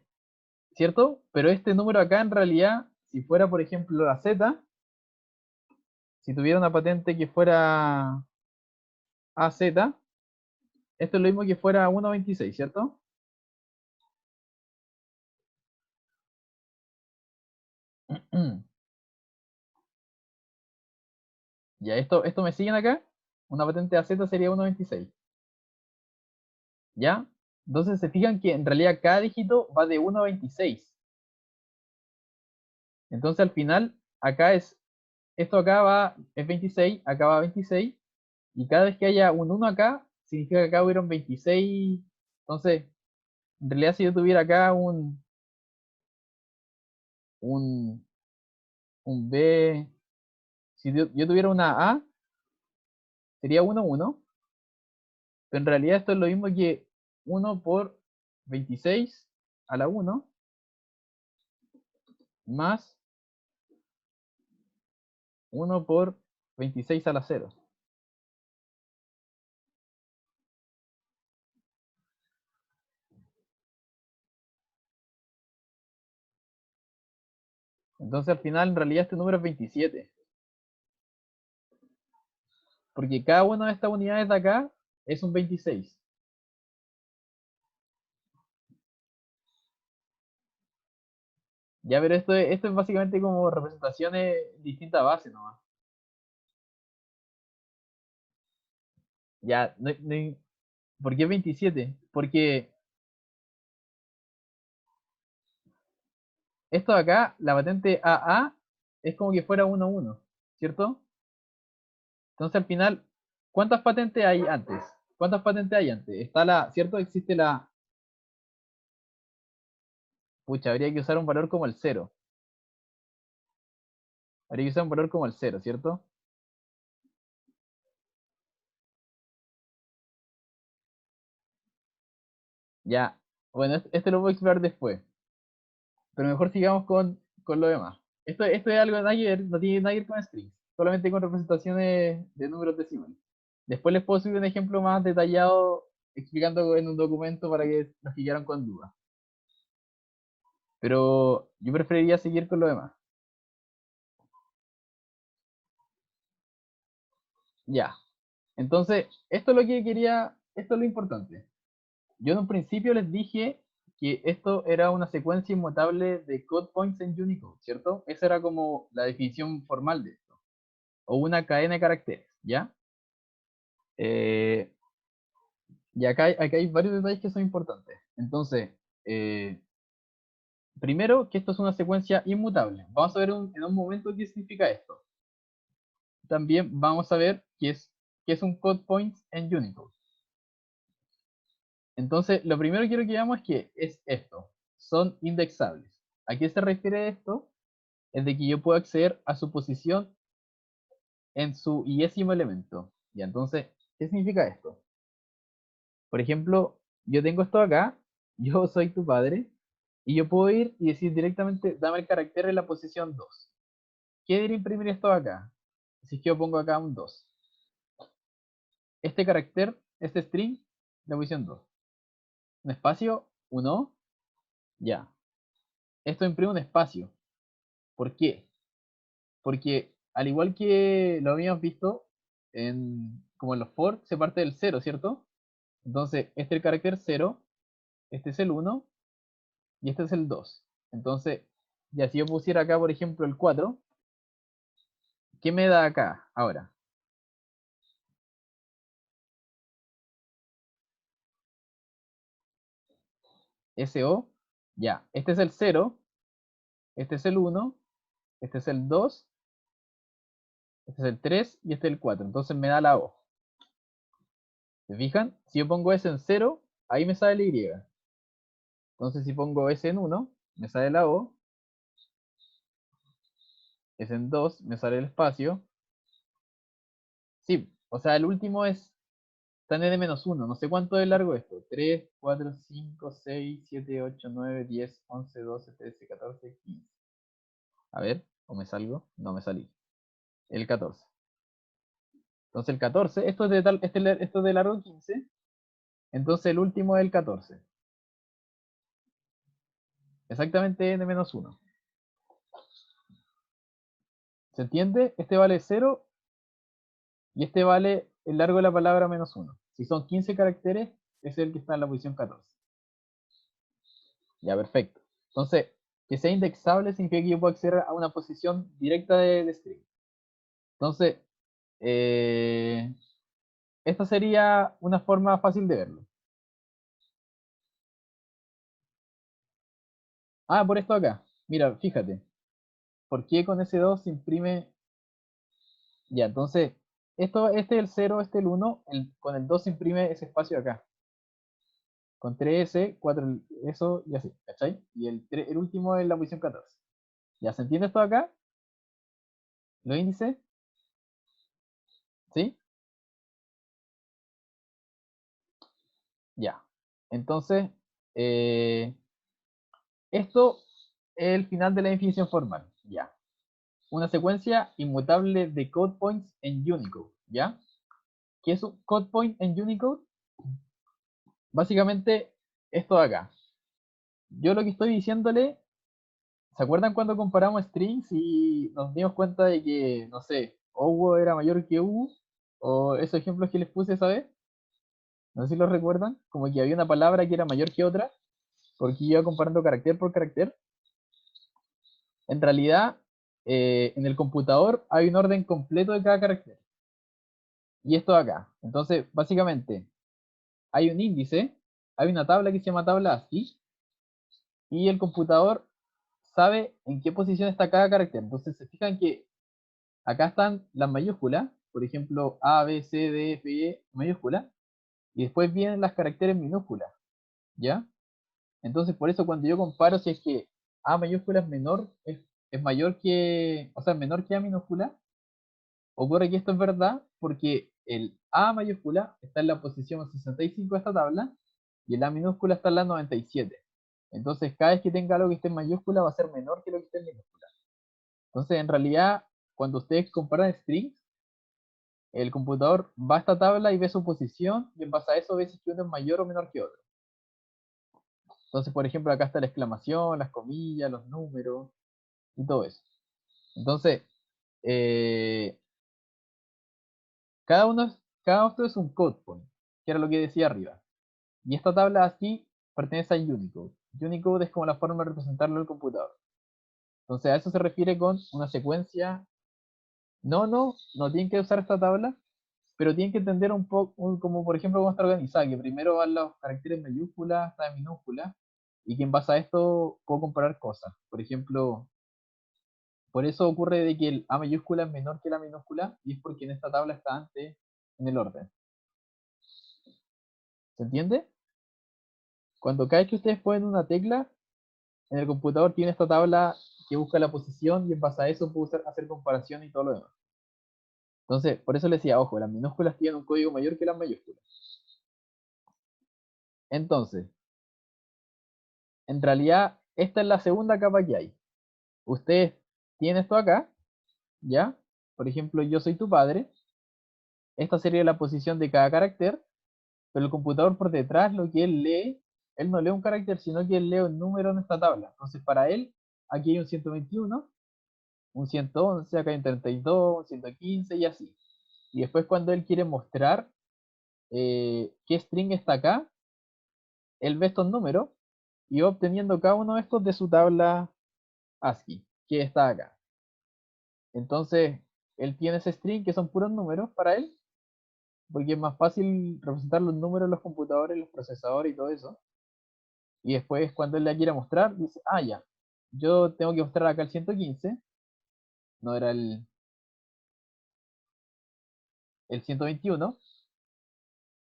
¿cierto? Pero este número acá en realidad, si fuera por ejemplo la Z, si tuviera una patente que fuera AZ, esto es lo mismo que fuera 1.26, ¿cierto? Ya, esto me siguen acá. Una patente AZ sería 1.26. ¿Ya? Entonces se fijan que en realidad cada dígito va de 1 a 26. Entonces al final, esto acá es 26, acá va 26, y cada vez que haya un 1 acá, significa que acá hubieron 26. Entonces, en realidad si yo tuviera acá un, un B, si yo tuviera una A, sería 1, 1, pero en realidad esto es lo mismo que 1 por 26 a la 1, más 1 por 26 a la 0. Entonces al final en realidad este número es 27, porque cada una de estas unidades de acá es un 26. Ya, pero esto es básicamente como representaciones distintas bases nomás. Ya, ¿por qué 27? Porque esto de acá, la patente AA, es como que fuera 1-1, ¿cierto? Entonces al final, ¿cuántas patentes hay antes? ¿Cuántas patentes hay antes? Está la, ¿cierto? Existe la, pucha, habría que usar un valor como el cero. Habría que usar un valor como el cero, ¿cierto? Ya, bueno, este lo voy a explorar después, pero mejor sigamos con lo demás. Esto es algo de Nayer, no tiene nada que ver con strings, solamente con representaciones de números decimales. Después les puedo subir un ejemplo más detallado explicando en un documento para que los que quedaron con dudas. Pero yo preferiría seguir con lo demás. Ya. Entonces, esto es lo que quería, esto es lo importante. Yo en un principio les dije que esto era una secuencia inmutable de code points en Unicode, ¿cierto? Esa era como la definición formal de esto. O una cadena de caracteres, ¿ya? Eh, y acá hay varios detalles que son importantes. Entonces, eh, primero, que esto es una secuencia inmutable. Vamos a ver en un momento qué significa esto. También vamos a ver qué es un code point en Unicode. Entonces, lo primero que quiero que veamos es que es esto. Son indexables. ¿A qué se refiere esto? Es de que yo puedo acceder a su posición en su iésimo elemento. Ya, entonces, ¿qué significa esto? Por ejemplo, yo tengo esto acá, yo soy tu padre, y yo puedo ir y decir directamente, dame el carácter en la posición 2. ¿Qué debería imprimir esto acá? Si es que yo pongo acá un 2. Este carácter, este string, la posición 2. Un espacio, 1, ya. Esto imprime un espacio. ¿Por qué? Porque al igual que lo habíamos visto, como en los for, se parte del 0, ¿cierto? Entonces, este es el carácter 0, este es el 1 y este es el 2. Entonces, ya si yo pusiera acá, por ejemplo, el 4, ¿qué me da acá ahora? SO, ya, este es el 0, este es el 1, este es el 2, este es el 3 y este es el 4. Entonces me da la O. ¿Se fijan? Si yo pongo S en 0, ahí me sale la Y. Entonces si pongo S en 1, me sale la O. S en 2, me sale el espacio. Sí, o sea, el último está en n-1. No sé cuánto es largo esto. 3, 4, 5, 6, 7, 8, 9, 10, 11, 12, 13, 14, 15. A ver, ¿o me salgo? No, me salí. El 14. Entonces el 14, esto es de largo 15. Entonces el último es el 14. Exactamente n-1. ¿Se entiende? Este vale 0 y este vale el largo de la palabra -1. Si son 15 caracteres, es el que está en la posición 14. Ya, perfecto. Entonces, que sea indexable significa que yo puedo acceder a una posición directa de string. Entonces, eh, esta sería una forma fácil de verlo. Ah, por esto acá. Mira, fíjate. ¿Por qué con ese 2 se imprime? Ya, entonces, este es el 0, este es el 1. Con el 2 se imprime ese espacio acá. Con 3S, 4, eso y así, ¿cachai? Y el último es la posición 14. ¿Ya se entiende esto acá? ¿Los índices? ¿Sí? Ya. Entonces, eh, esto es el final de la definición formal. Ya. Una secuencia inmutable de code points en Unicode. ¿Ya? ¿Qué es un code point en Unicode? Básicamente, esto de acá. Yo lo que estoy diciéndole, ¿se acuerdan cuando comparamos strings y nos dimos cuenta de que, no sé, Owo era mayor que U? O esos ejemplos que les puse esa vez. No sé si los recuerdan. Como que había una palabra que era mayor que otra, porque iba comparando carácter por carácter. En realidad, en el computador hay un orden completo de cada carácter. Y esto de acá. Entonces, básicamente, hay un índice, hay una tabla que se llama tabla ASCII, y el computador sabe en qué posición está cada carácter. Entonces, se fijan que acá están las mayúsculas, por ejemplo, A, B, C, D, F, E, mayúsculas, y después vienen las caracteres minúsculas, ¿ya? Entonces, por eso cuando yo comparo si es que A mayúscula es menor, es mayor que, o sea, menor que A minúscula, ocurre que esto es verdad porque el A mayúscula está en la posición 65 de esta tabla y el A minúscula está en la 97. Entonces, cada vez que tenga algo que esté en mayúscula va a ser menor que lo que esté en minúscula. Entonces, en realidad, cuando ustedes comparan strings, el computador va a esta tabla y ve su posición y en base a eso ve si uno es mayor o menor que otro. Entonces, por ejemplo, acá está la exclamación, las comillas, los números y todo eso. Entonces, eh, cada otro es un code point, que era lo que decía arriba. Y esta tabla aquí pertenece a Unicode. Unicode es como la forma de representarlo en el computador. Entonces, a eso se refiere con una secuencia. No tienen que usar esta tabla, pero tienen que entender un poco, como por ejemplo cómo está organizada, que primero van los caracteres mayúsculas hasta minúsculas, y que en base a esto puedo comparar cosas. Por ejemplo, por eso ocurre de que el A mayúscula es menor que la minúscula, y es porque en esta tabla está antes en el orden. ¿Se entiende? Cuando cada vez que ustedes ponen una tecla, en el computador tiene esta tabla que busca la posición, y en base a eso puedo hacer comparación y todo lo demás. Entonces, por eso les decía, ojo, las minúsculas tienen un código mayor que las mayúsculas. Entonces, en realidad, esta es la segunda capa que hay. Ustedes tienen esto acá, ¿ya? Por ejemplo, yo soy tu padre. Esta sería la posición de cada carácter, pero el computador por detrás, lo que él no lee un carácter, sino que él lee un número en esta tabla. Entonces, para él, aquí hay un 121, un 111, acá hay un 32, un 115 y así. Y después cuando él quiere mostrar qué string está acá, él ve estos números y va obteniendo cada uno de estos de su tabla ASCII, que está acá. Entonces, él tiene ese string que son puros números para él, porque es más fácil representar los números en los computadores, los procesadores y todo eso. Y después, cuando él la quiera mostrar, dice, ah, ya, yo tengo que mostrar acá el 115, no era el 121,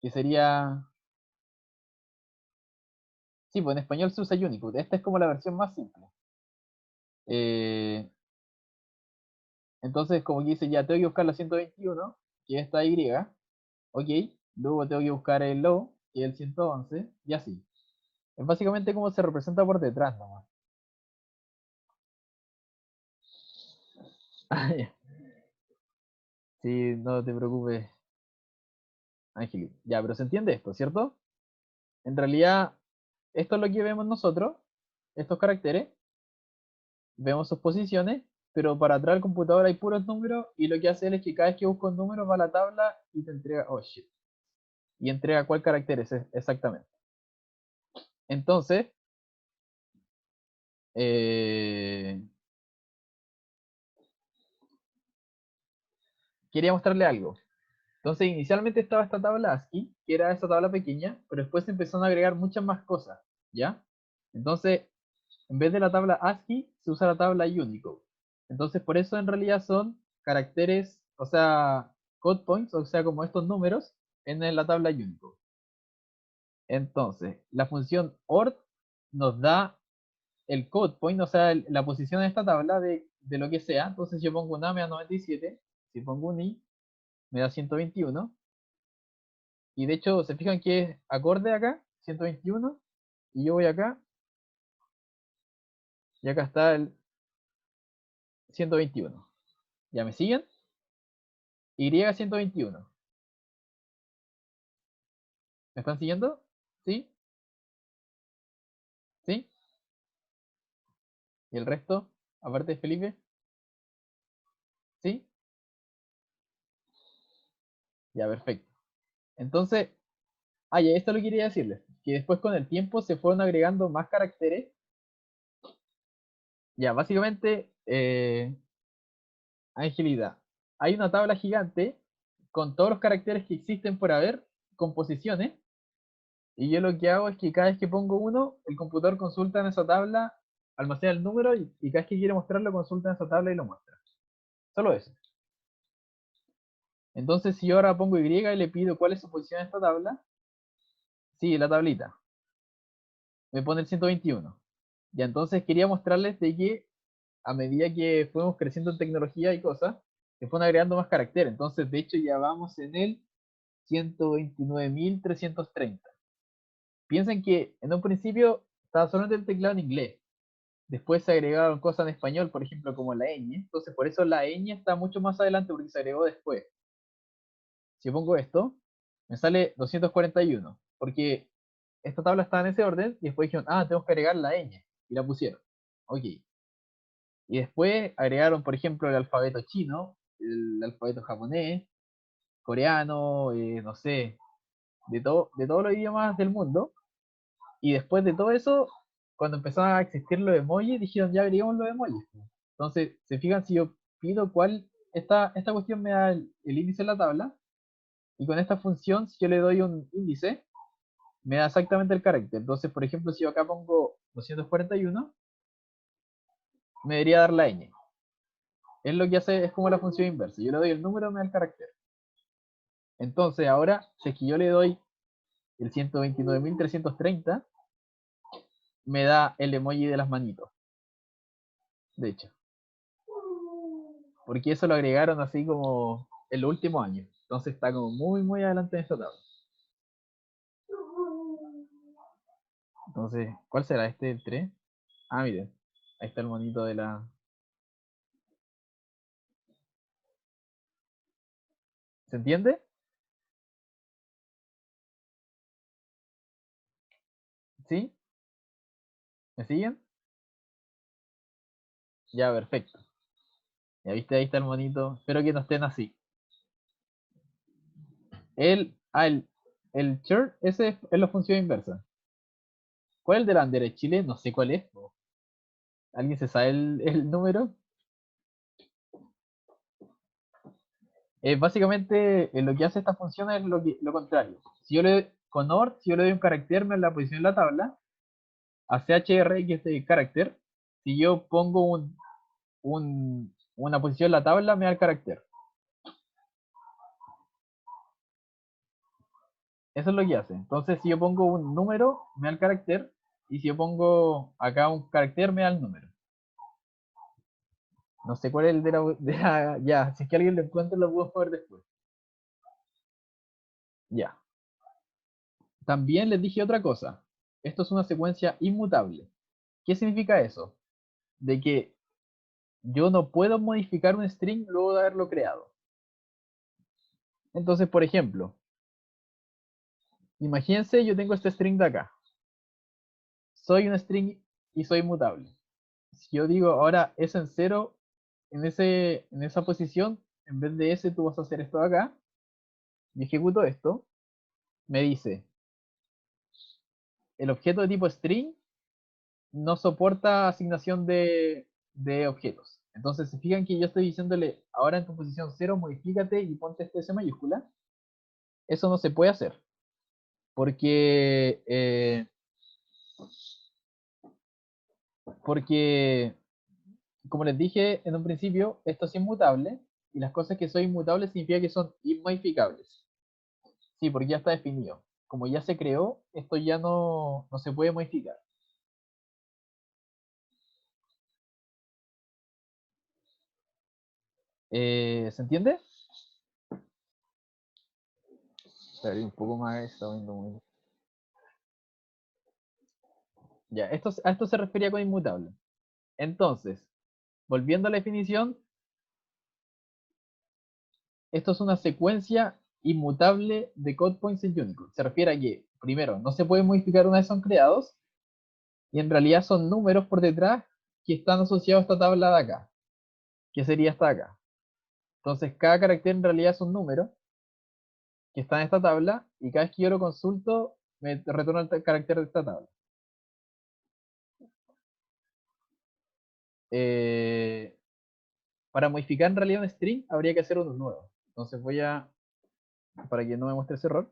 que sería, sí, pues en español se usa Unicode, esta es como la versión más simple. Eh, entonces, como que dice, ya tengo que buscar la 121, que es esta Y, ok, luego tengo que buscar el O, que es el 111, y así. Es básicamente como se representa por detrás nomás. Ah, ya. Sí, no te preocupes, Ángel. Ya, pero se entiende esto, ¿cierto? En realidad, esto es lo que vemos nosotros, estos caracteres, vemos sus posiciones, pero para atrás del computador hay puros números y lo que hace él es que cada vez que busca un número va a la tabla y te entrega, oh shit, y entrega cuál carácter es exactamente. Entonces, eh, quería mostrarle algo. Entonces, inicialmente estaba esta tabla ASCII, que era esta tabla pequeña, pero después se empezaron a agregar muchas más cosas, ¿ya? Entonces, en vez de la tabla ASCII, se usa la tabla Unicode. Entonces, por eso en realidad son caracteres, o sea, code points, o sea, como estos números, en la tabla Unicode. Entonces, la función ORT nos da el code point, o sea, la posición en esta tabla de lo que sea. Entonces, si yo pongo un A me da 97, si pongo un I me da 121. Y de hecho, se fijan que es acorde acá, 121, y yo voy acá, y acá está el 121. ¿Ya me siguen? Y 121. ¿Me están siguiendo? ¿Sí? ¿Sí? ¿Y el resto? Aparte de Felipe, ¿sí? Ya, perfecto. Entonces, ya esto lo quería decirles, que después con el tiempo se fueron agregando más caracteres Ya, básicamente, Angelita, hay una tabla gigante con todos los caracteres que existen por haber, con posiciones, y yo lo que hago es que cada vez que pongo uno, el computador consulta en esa tabla, almacena el número, y cada vez que quiere mostrarlo, consulta en esa tabla y lo muestra. Solo eso. Entonces, si yo ahora pongo Y y le pido cuál es su posición en esta tabla, sí, la tablita, me pone el 121. Y entonces quería mostrarles de que a medida que fuimos creciendo en tecnología y cosas, se fueron agregando más caracteres. Entonces, de hecho, ya vamos en el 129.330. Piensen que en un principio estaba solamente el teclado en inglés. Después se agregaron cosas en español, por ejemplo, como la ñ. Entonces, por eso la ñ está mucho más adelante porque se agregó después. Si yo pongo esto, me sale 241. Porque esta tabla estaba en ese orden y después dijeron, tenemos que agregar la ñ. Y la pusieron. Ok. Y después agregaron, por ejemplo, el alfabeto chino, el alfabeto japonés, coreano, no sé, de todos los idiomas del mundo. Y después de todo eso, cuando empezaron a existir los emojis, dijeron, ya agregamos los emojis. Entonces, se fijan si yo pido cuál, esta cuestión me da el índice en la tabla, y con esta función, si yo le doy un índice, me da exactamente el carácter. Entonces, por ejemplo, si yo acá pongo 241, me debería dar la ñ. Es lo que hace, es como la función inversa. Yo le doy el número, me da el carácter. Entonces, ahora, si es que yo le doy el 129.330, me da el emoji de las manitos, de hecho. Porque eso lo agregaron así como en los últimos años. Entonces está como muy, muy adelante en esta tabla. Entonces, ¿cuál será este? ¿El 3? Miren. Ahí está el monito de la... ¿Se entiende? ¿Sí? ¿Me siguen? Ya, perfecto. Ya viste, ahí está el monito. Espero que no estén así. El chur, ese es la función inversa. ¿Cuál es el de la bandera de Chile? No sé cuál es. ¿Alguien se sabe el número? Básicamente, lo que hace esta función es lo contrario. Si yo con OR, si yo le doy un carácter, me da la posición en la tabla. A CHR, que es el carácter, si yo pongo una posición en la tabla, me da el carácter. Eso es lo que hace. Entonces, si yo pongo un número, me da el carácter. Y si yo pongo acá un carácter, me da el número. No sé cuál es el ya, si es que alguien lo encuentra, lo puedo ver después. Ya. También les dije otra cosa. Esto es una secuencia inmutable. ¿Qué significa eso? De que yo no puedo modificar un string luego de haberlo creado. Entonces, por ejemplo, imagínense, yo tengo este string de acá. Soy un string y soy mutable. Si yo digo ahora es en cero, en esa posición, en vez de ese, tú vas a hacer esto de acá, y ejecuto esto, me dice, el objeto de tipo string no soporta asignación de objetos. Entonces, se fijan que yo estoy diciéndole, ahora en tu posición 0, modifícate y ponte este S mayúscula. Eso no se puede hacer. Porque, porque, como les dije en un principio, esto es inmutable. Y las cosas que son inmutables significa que son inmodificables. Sí, porque ya está definido. Como ya se creó, esto ya no se puede modificar. ¿Se entiende? Un poco más, está viendo muy... Ya, a esto se refería con inmutable. Entonces, volviendo a la definición, esto es una secuencia inmutable de code points en Unicode. Se refiere a que, primero, no se puede modificar una vez son creados, y en realidad son números por detrás que están asociados a esta tabla de acá, que sería esta de acá. Entonces, cada carácter en realidad es un número que está en esta tabla, y cada vez que yo lo consulto, me retorna el carácter de esta tabla. para modificar en realidad un string habría que hacer uno nuevo. Entonces voy a, para que no me muestre ese error,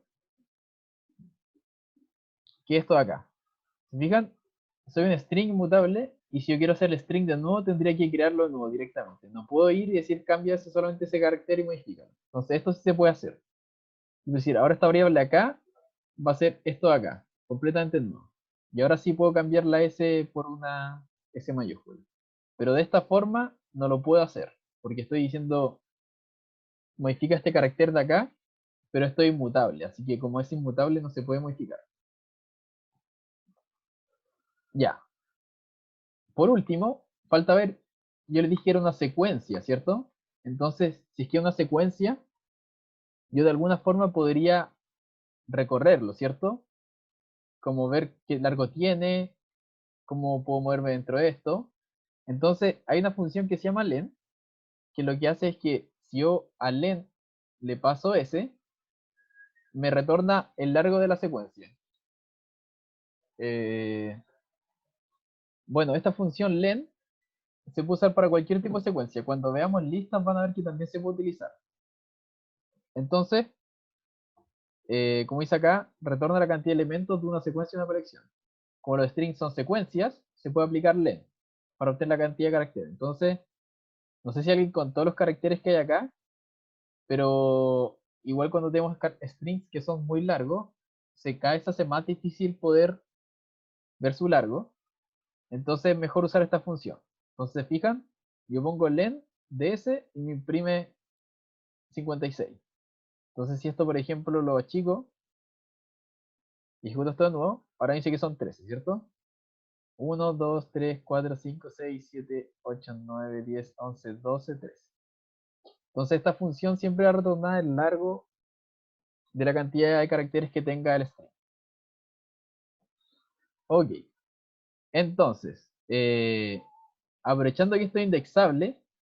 que esto de acá. ¿Se fijan? Soy un string inmutable y si yo quiero hacer el string de nuevo tendría que crearlo de nuevo directamente. No puedo ir y decir cambia solamente ese carácter y modificarlo. Entonces esto sí se puede hacer. Es decir, ahora esta variable acá va a ser esto de acá, completamente nuevo. Y ahora sí puedo cambiar la S por una S mayúscula. Pero de esta forma no lo puedo hacer, porque estoy diciendo modifica este carácter de acá, pero esto es inmutable, así que como es inmutable no se puede modificar. Ya. Por último, falta ver, yo le dije que era una secuencia, ¿cierto? Entonces, si es que es una secuencia, yo de alguna forma podría recorrerlo, ¿cierto? Como ver qué largo tiene, cómo puedo moverme dentro de esto. Entonces, hay una función que se llama len, que lo que hace es que si yo a len le paso s, me retorna el largo de la secuencia. Eh, bueno, esta función len se puede usar para cualquier tipo de secuencia. Cuando veamos listas van a ver que también se puede utilizar. Entonces, como dice acá, retorna la cantidad de elementos de una secuencia de una colección. Como los strings son secuencias, se puede aplicar len para obtener la cantidad de caracteres. Entonces, no sé si alguien contó los caracteres que hay acá, pero igual cuando tenemos strings que son muy largos, cada vez se hace más difícil poder ver su largo. Entonces, es mejor usar esta función. Entonces, ¿se fijan? Yo pongo len de s y me imprime 56. Entonces, si esto, por ejemplo, lo achico y ejecuto esto de nuevo, ahora dice que son 13, ¿cierto? 1, 2, 3, 4, 5, 6, 7, 8, 9, 10, 11, 12, 13. Entonces esta función siempre va a retornar el largo de la cantidad de caracteres que tenga el string. Ok, entonces, aprovechando que esto es indexable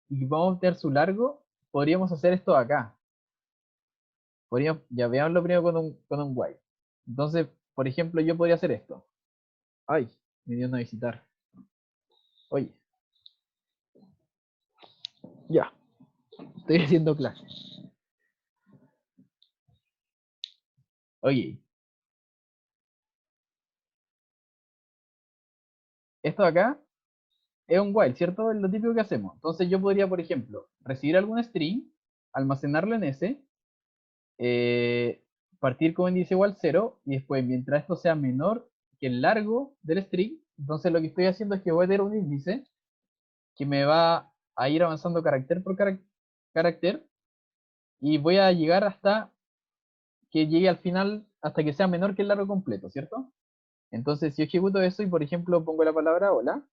y que vamos a obtener su largo, podríamos hacer esto acá. Ya veámoslo primero con un while. Entonces, por ejemplo, yo podría hacer esto. Ay, me dio una visitar. Oye, ya, estoy haciendo clase. Oye, esto de acá es un while, ¿cierto? Es lo típico que hacemos. Entonces yo podría, por ejemplo, recibir algún string, almacenarlo en S, eh, partir con índice igual 0, y después, mientras esto sea menor que el largo del string, entonces lo que estoy haciendo es que voy a tener un índice que me va a ir avanzando carácter por carácter, y voy a llegar hasta que llegue al final, hasta que sea menor que el largo completo, ¿cierto? Entonces, si yo ejecuto eso y, por ejemplo, pongo la palabra hola,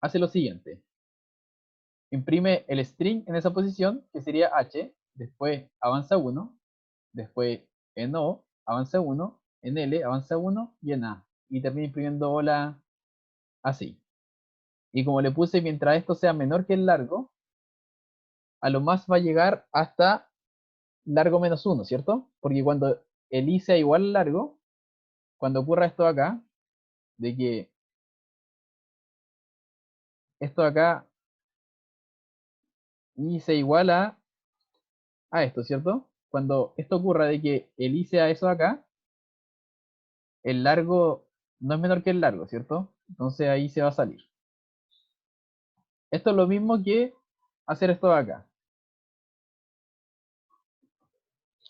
hace lo siguiente. Imprime el string en esa posición, que sería H, después avanza 1, después en O, avanza 1, en L, avanza 1 y en A. Y termina imprimiendo hola así. Y como le puse mientras esto sea menor que el largo, a lo más va a llegar hasta largo menos 1, ¿cierto? Porque cuando el I sea igual al largo, cuando ocurra esto acá, de que esto acá I sea igual a esto, ¿cierto? Cuando esto ocurra de que el I sea eso acá, el largo no es menor que el largo, ¿cierto? Entonces ahí se va a salir. Esto es lo mismo que hacer esto de acá.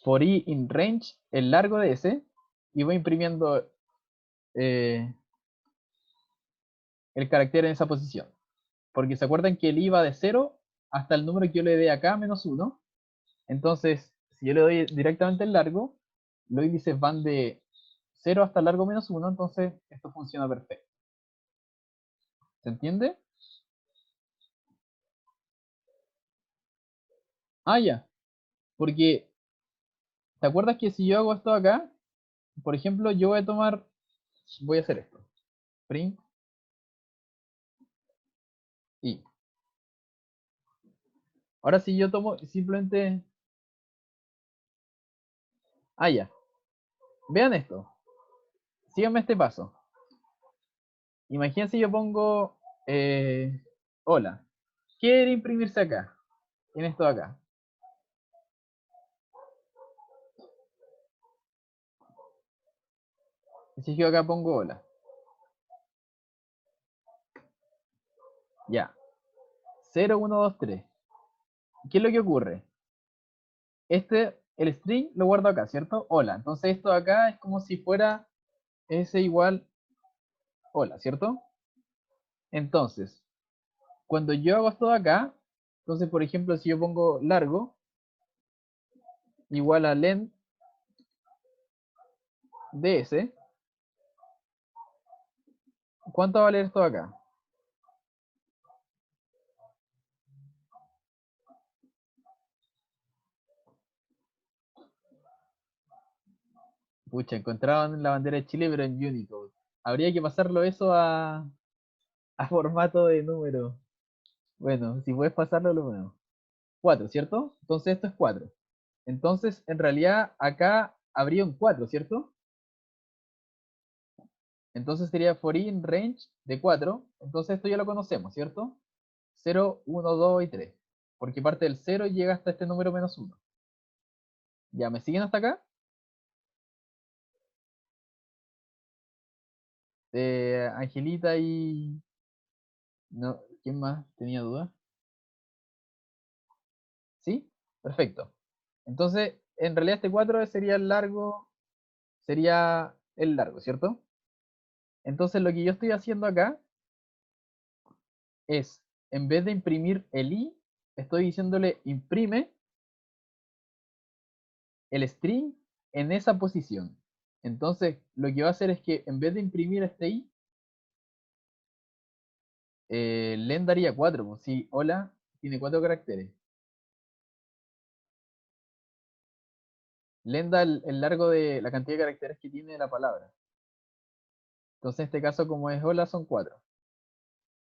For i in range, el largo de ese, y voy imprimiendo eh, el carácter en esa posición. Porque se acuerdan que el i va de 0 hasta el número que yo le dé acá, menos 1. Entonces, si yo le doy directamente el largo, los índices van de 0 hasta el largo menos 1, entonces esto funciona perfecto. ¿Se entiende? Ah, ya. Porque, ¿te acuerdas que si yo hago esto acá, por ejemplo, yo voy a hacer esto. Print y. Ahora si yo tomo simplemente. Ah, ya. Vean esto. Síganme este paso. Imagínense yo pongo. Hola. ¿Qué debe imprimirse acá? En esto de acá. Si yo acá pongo hola. Ya. 0, 1, 2, 3. ¿Qué es lo que ocurre? El string lo guardo acá, ¿cierto? Hola. Entonces esto de acá es como si fuera s igual hola, ¿cierto? Entonces, cuando yo hago esto de acá, entonces por ejemplo si yo pongo largo igual a len ds, ¿cuánto va a valer esto de acá? Pucha, encontraron la bandera de Chile pero en Unicode. Habría que pasarlo eso a formato de número. Bueno, si puedes pasarlo, lo bueno. 4, ¿cierto? Entonces esto es 4. Entonces, en realidad, acá habría un 4, ¿cierto? Entonces sería for in range de 4. Entonces esto ya lo conocemos, ¿cierto? 0, 1, 2 y 3. Porque parte del 0 y llega hasta este número -1. ¿Ya me siguen hasta acá? Angelita y... No, ¿quién más tenía dudas? ¿Sí? Perfecto. Entonces, en realidad este 4 sería el largo, ¿cierto? Entonces lo que yo estoy haciendo acá es, en vez de imprimir el i, estoy diciéndole imprime el string en esa posición. Entonces, lo que va a hacer es que en vez de imprimir este i, len daría 4, pues si hola tiene 4 caracteres. Len da el largo de la cantidad de caracteres que tiene la palabra. Entonces, en este caso, como es hola, son 4.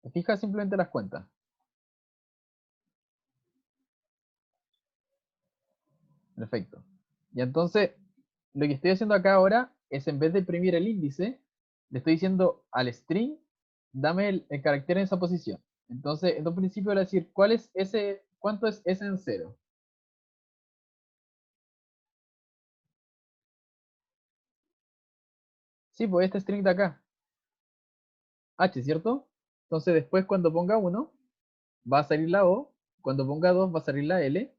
¿Te fijas? Simplemente las cuentas. Perfecto. Y entonces, lo que estoy haciendo acá ahora es, en vez de imprimir el índice, le estoy diciendo al string, dame el carácter en esa posición. Entonces, en un principio voy a decir, ¿cuánto es s en 0? Sí, pues este string de acá, h, ¿cierto? Entonces, después cuando ponga 1, va a salir la O, cuando ponga 2 va a salir la L,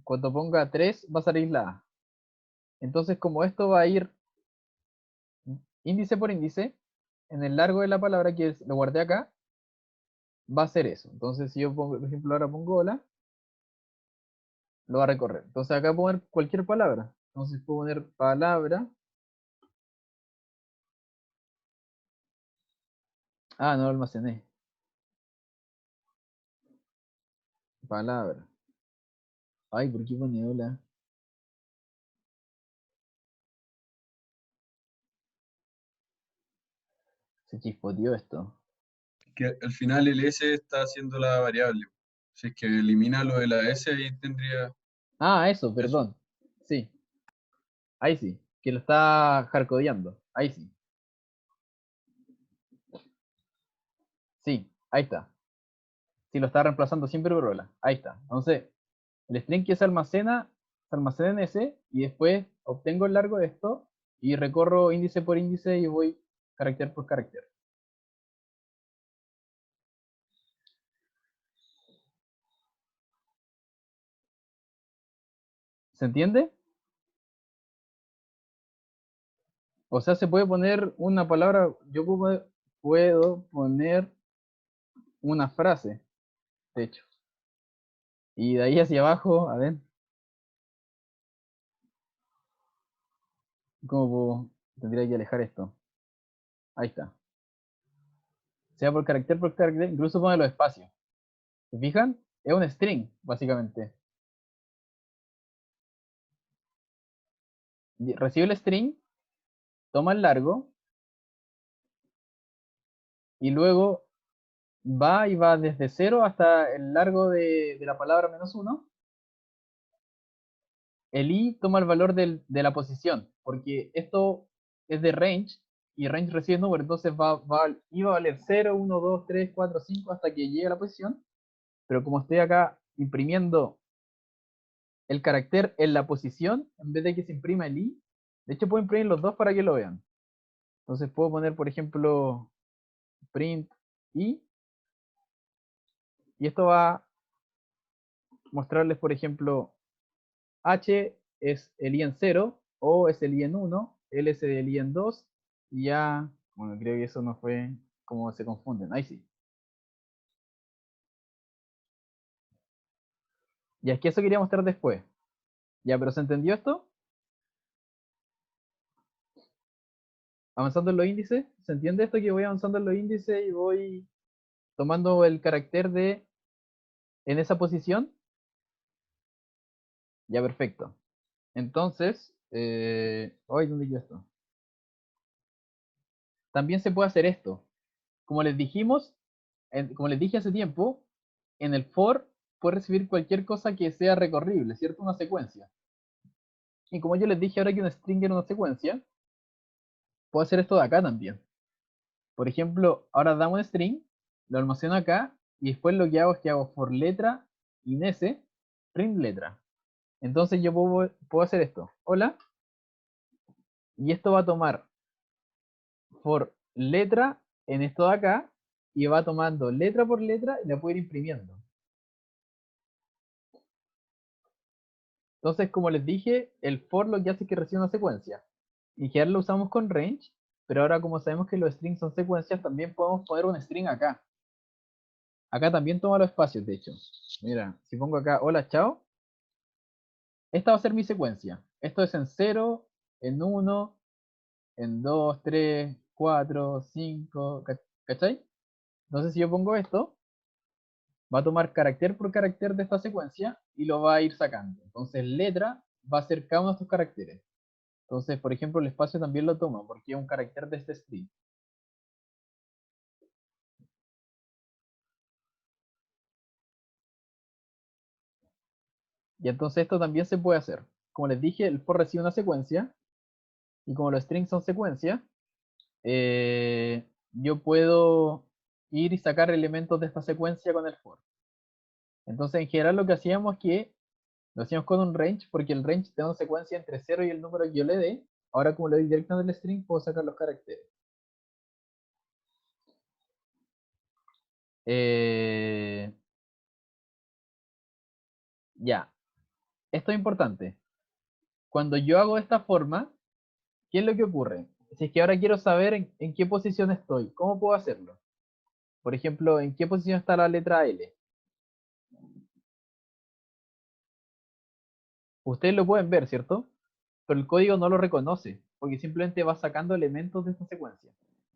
cuando ponga 3 va a salir la A. Entonces, como esto va a ir índice por índice, en el largo de la palabra que lo guardé acá, va a ser eso. Entonces, si yo pongo, por ejemplo, ahora pongo hola, lo va a recorrer. Entonces, acá puedo poner cualquier palabra. Entonces, puedo poner palabra. Ah, no lo almacené. Palabra. Ay, ¿por qué pone hola? Se chispoteó esto. Que al final el S está haciendo la variable. Si es que elimina lo de la S, ahí tendría Ah, eso, eso. perdón. Sí, ahí sí. Que lo está hardcodeando. Ahí sí. Sí, ahí está. Sí, lo está reemplazando siempre por hola. Ahí está. Entonces, el string que se almacena en ese y después obtengo el largo de esto y recorro índice por índice y voy carácter por carácter. ¿Se entiende? O sea, se puede poner una palabra, puedo poner una frase, de hecho. Y de ahí hacia abajo, a ver, tendría que alejar esto. Ahí está. Sea por carácter, incluso pone los espacios. ¿Se fijan? Es un string, básicamente. Recibe el string, toma el largo, y luego va desde 0 hasta el largo de la palabra -1. El i toma el valor de la posición, porque esto es de range, y range recibe número, entonces iba a valer 0, 1, 2, 3, 4, 5 hasta que llegue a la posición, pero como estoy acá imprimiendo el carácter en la posición, en vez de que se imprima el i, de hecho puedo imprimir los dos para que lo vean. Entonces puedo poner, por ejemplo, print i, y esto va a mostrarles, por ejemplo, h es el i en 0, o es el i en 1, l es el i en 2, y ya, bueno, creo que eso no fue como se confunden, ahí sí. Ya es que eso quería mostrar después. Ya, pero ¿se entendió esto? Avanzando en los índices, ¿se entiende esto que voy avanzando en los índices y voy tomando el carácter de en esa posición? Ya, perfecto. Entonces, hoy, ¿dónde quedó esto? También se puede hacer esto. Como les dijimos, como les dije hace tiempo, en el for puede recibir cualquier cosa que sea recorrible, ¿cierto? Una secuencia. Y como yo les dije ahora que un string era una secuencia, puedo hacer esto de acá también. Por ejemplo, ahora damos un string, lo almaceno acá, y después lo que hago es que hago for letra, inese, print letra. Entonces yo puedo hacer esto. Hola. Y esto va a tomar for letra en esto de acá, y va tomando letra por letra y la puedo ir imprimiendo. Entonces, como les dije, el for lo que hace es que recibe una secuencia. En general lo usamos con range, pero ahora como sabemos que los strings son secuencias, también podemos poner un string acá. Acá también toma los espacios, de hecho. Mira, si pongo acá hola, chao, esta va a ser mi secuencia. Esto es en 0, en 1, en 2, 3, 4, 5, ¿cachai? Entonces si yo pongo esto, va a tomar carácter por carácter de esta secuencia y lo va a ir sacando. Entonces letra va a ser cada uno de estos caracteres. Entonces, por ejemplo, el espacio también lo toma porque es un carácter de este string. Y entonces esto también se puede hacer. Como les dije, el for recibe una secuencia y como los strings son secuencias, yo puedo ir y sacar elementos de esta secuencia con el for. Entonces, en general lo que hacíamos es que lo hacíamos con un range, porque el range te da una secuencia entre 0 y el número que yo le dé. Ahora, como le doy directo en el string, puedo sacar los caracteres. Ya, esto es importante. Cuando yo hago de esta forma, ¿qué es lo que ocurre? Si es que ahora quiero saber en qué posición estoy, ¿cómo puedo hacerlo? Por ejemplo, ¿en qué posición está la letra L? Ustedes lo pueden ver, ¿cierto? Pero el código no lo reconoce, porque simplemente va sacando elementos de esta secuencia.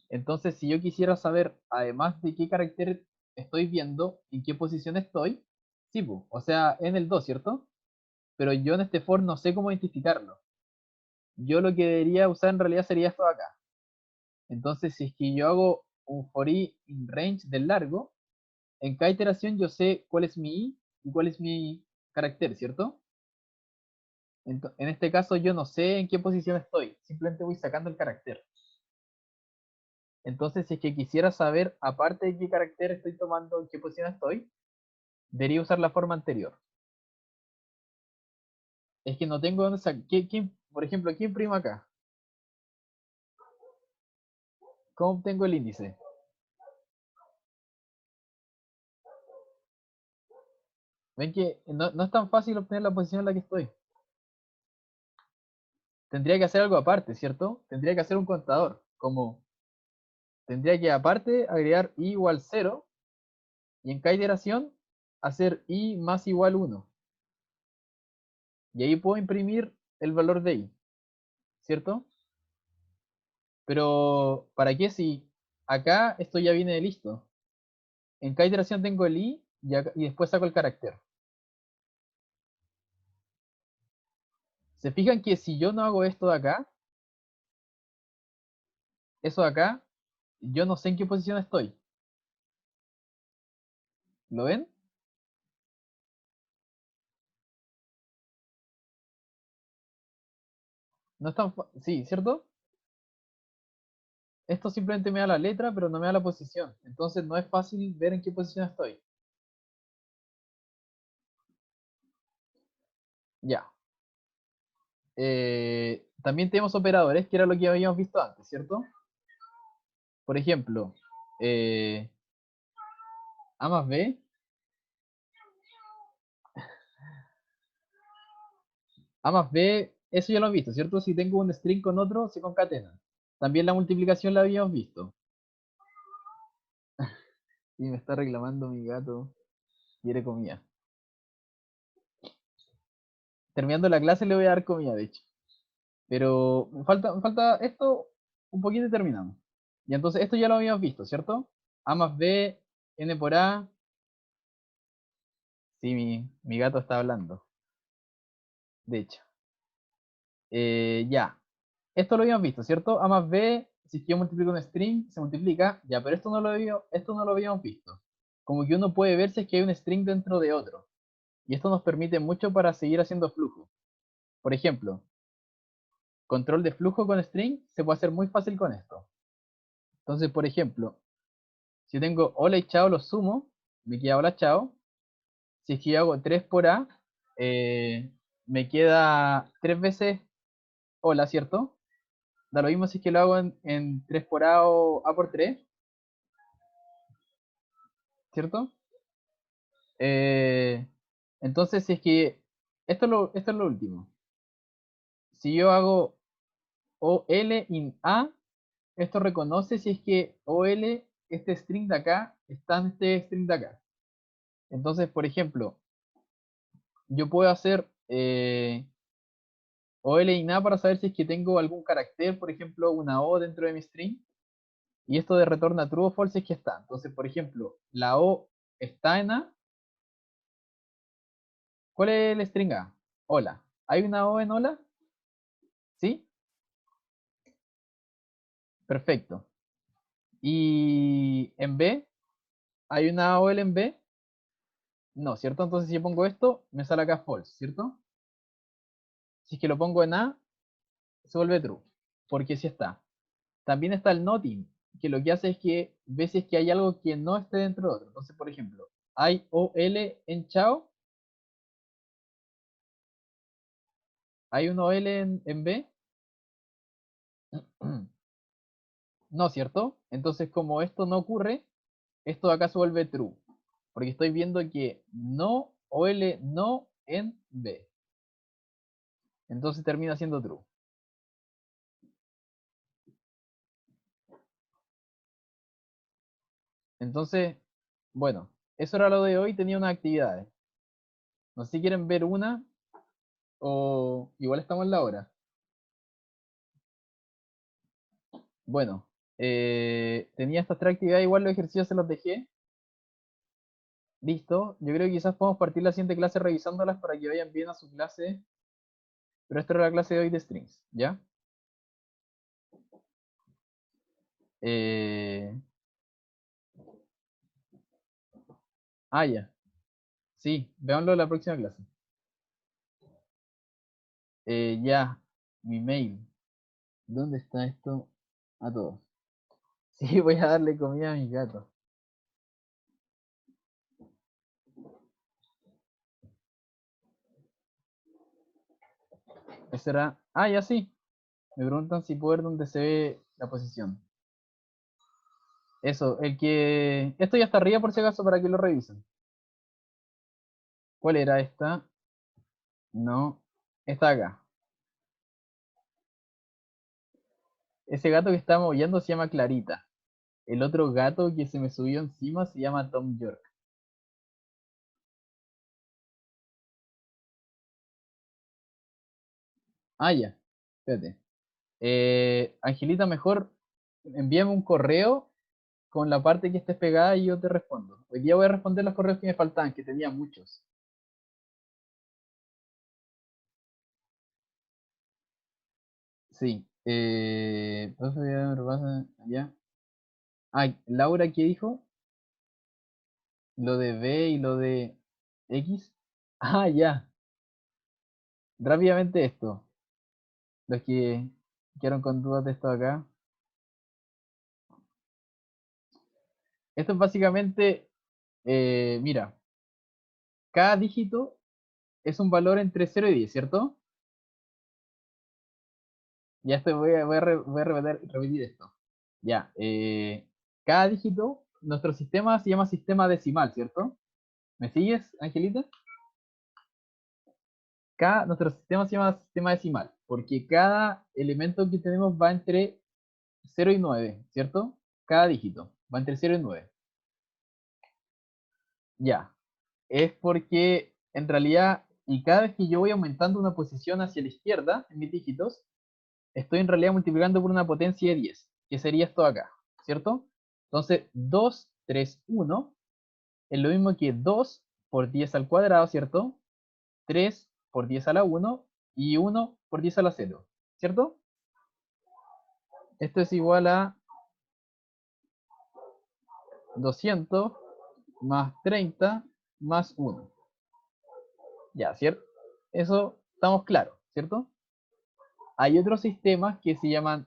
Entonces, si yo quisiera saber, además de qué carácter estoy viendo, en qué posición estoy, sí, o sea, en el 2, ¿cierto? Pero yo en este for no sé cómo identificarlo. Yo lo que debería usar en realidad sería esto de acá. Entonces, si es que yo hago un for i in range del largo, en cada iteración yo sé cuál es mi i y cuál es mi carácter, ¿cierto? En este caso yo no sé en qué posición estoy, simplemente voy sacando el carácter. Entonces, si es que quisiera saber, aparte de qué carácter estoy tomando, en qué posición estoy, debería usar la forma anterior. Es que no tengo dónde sacar. Por ejemplo, ¿quién imprimo acá? ¿Cómo obtengo el índice? Ven que no es tan fácil obtener la posición en la que estoy. Tendría que hacer algo aparte, ¿cierto? Tendría que hacer un contador. Como tendría que aparte agregar i igual 0 y en cada iteración hacer i más igual 1. Y ahí puedo imprimir el valor de i, ¿cierto? Pero, ¿para qué si acá esto ya viene de listo? En cada iteración tengo el i y después saco el carácter. ¿Se fijan que si yo no hago esto de acá, eso de acá, yo no sé en qué posición estoy? ¿Lo ven? No es tan sí, ¿cierto? esto simplemente me da la letra, pero no me da la posición. Entonces no es fácil ver en qué posición estoy. Ya. También tenemos operadores, que era lo que habíamos visto antes, ¿cierto? Por ejemplo, A más B. A más B, eso ya lo hemos visto, ¿cierto? Si tengo un string con otro, se concatena. También la multiplicación la habíamos visto. Y me está reclamando mi gato. Quiere comida. Terminando la clase le voy a dar comida, de hecho. Pero me falta esto un poquito y terminamos. Y entonces esto ya lo habíamos visto, ¿cierto? A más B, N por A. Sí, mi gato está hablando, de hecho. Ya. Esto lo habíamos visto, ¿cierto? A más B, si es que yo multiplico un string, se multiplica. Ya, pero esto no lo habíamos visto. Como que uno puede ver si es que hay un string dentro de otro. Y esto nos permite mucho para seguir haciendo flujo. Por ejemplo, control de flujo con string se puede hacer muy fácil con esto. Entonces, por ejemplo, si yo tengo hola y chao, los sumo, me queda hola, chao. Si es que yo hago 3 por A, me queda 3 veces hola, ¿cierto? Da lo mismo si es que lo hago en 3 por A o A por 3, ¿cierto? Eh, entonces, si es que esto es lo último. Si yo hago OL in A, esto reconoce si es que OL, este string de acá, está en este string de acá. Entonces, por ejemplo, yo puedo hacer OL in A para saber si es que tengo algún carácter, por ejemplo, una O dentro de mi string. Y esto de retorna true o false es que está. Entonces, por ejemplo, la O está en A. ¿Cuál es el string A? Hola. ¿Hay una O en hola? ¿Sí? Perfecto. ¿Y en B? ¿Hay una OL en B? No, ¿cierto? Entonces si yo pongo esto, me sale acá false, ¿cierto? Si es que lo pongo en A, se vuelve true, porque sí está. También está el noting, que lo que hace es que ve si es que hay algo que no esté dentro de otro. Entonces, por ejemplo, ¿hay OL en chao? ¿Hay un OL en B? No, ¿cierto? Entonces, como esto no ocurre, esto de acá se vuelve true, porque estoy viendo que no OL no en B. Entonces termina siendo true. Entonces, bueno, eso era lo de hoy. Tenía unas actividades. No sé si quieren ver una o igual estamos en la hora. Bueno, tenía estas tres actividades, igual los ejercicios se los dejé. Listo. Yo creo que quizás podemos partir la siguiente clase revisándolas para que vayan bien a su clase. Pero esta era la clase de hoy de strings, ¿ya? Eh, ya. Sí, veámoslo en la próxima clase. Ya, mi mail. ¿Dónde está esto? A todos. Sí, voy a darle comida a mis gatos. Ese era. Ya sí. Me preguntan si puedo ver dónde se ve la posición. Eso, el que. Esto ya está arriba por si acaso para que lo revisen. ¿Cuál era esta? No. Está acá. Ese gato que está maullando se llama Clarita. El otro gato que se me subió encima se llama Tom York. Ya. Espérate. Angelita, mejor envíame un correo con la parte que estés pegada y yo te respondo. Hoy día voy a responder los correos que me faltaban, que tenía muchos. Sí. Ya. Laura, ¿qué dijo? Lo de B y lo de X. Ya. Rápidamente esto. Los que quedaron con dudas de esto acá. Esto es básicamente, mira, cada dígito es un valor entre 0 y 10, ¿cierto? Ya esto voy a repetir esto. Ya, cada dígito, nuestro sistema se llama sistema decimal, ¿cierto? ¿Me sigues, Angelita? Nuestro sistema se llama sistema decimal, porque cada elemento que tenemos va entre 0 y 9, ¿cierto? Cada dígito va entre 0 y 9. Ya, es porque en realidad, y cada vez que yo voy aumentando una posición hacia la izquierda en mis dígitos, estoy en realidad multiplicando por una potencia de 10, que sería esto de acá, ¿cierto? Entonces, 2, 3, 1 es lo mismo que 2 por 10 al cuadrado, ¿cierto? 3 por 10 a la 1 y 1 por 10 a la 0, ¿cierto? Esto es igual a 200 más 30 más 1. Ya, ¿cierto? Eso estamos claros, ¿cierto? Hay otros sistemas que se llaman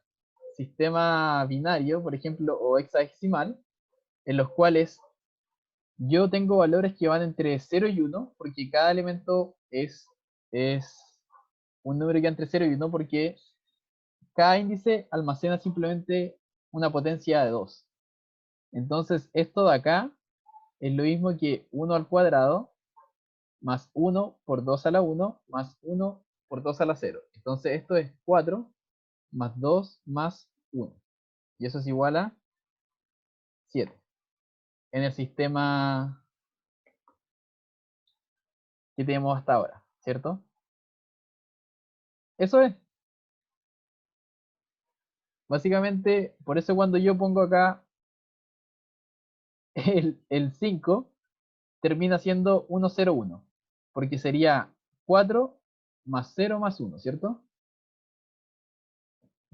sistema binario, por ejemplo, o hexadecimal, en los cuales yo tengo valores que van entre 0 y 1, porque cada elemento es un número que va entre 0 y 1, porque cada índice almacena simplemente una potencia de 2. Entonces, esto de acá es lo mismo que 1 al cuadrado más 1 por 2 a la 1 más 1 por 2 a la 0. Entonces, esto es 4 más 2 más 1. Y eso es igual a 7. En el sistema que tenemos hasta ahora, ¿cierto? Eso es. Básicamente, por eso cuando yo pongo acá el 5, termina siendo 101, porque sería 4 más 0 más 1, ¿cierto?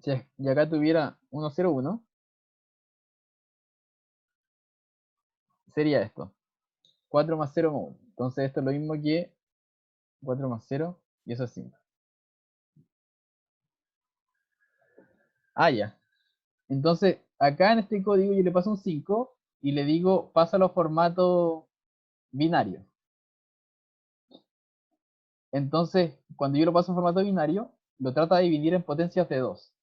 Si y acá tuviera 101, sería esto, 4 más 0 más 1. Entonces esto es lo mismo que 4 más 0, y eso es 5. Ah, ya. Entonces, acá en este código yo le paso un 5 y le digo, pásalo a formato binario. Entonces, cuando yo lo paso en formato binario, lo trata de dividir en potencias de 2.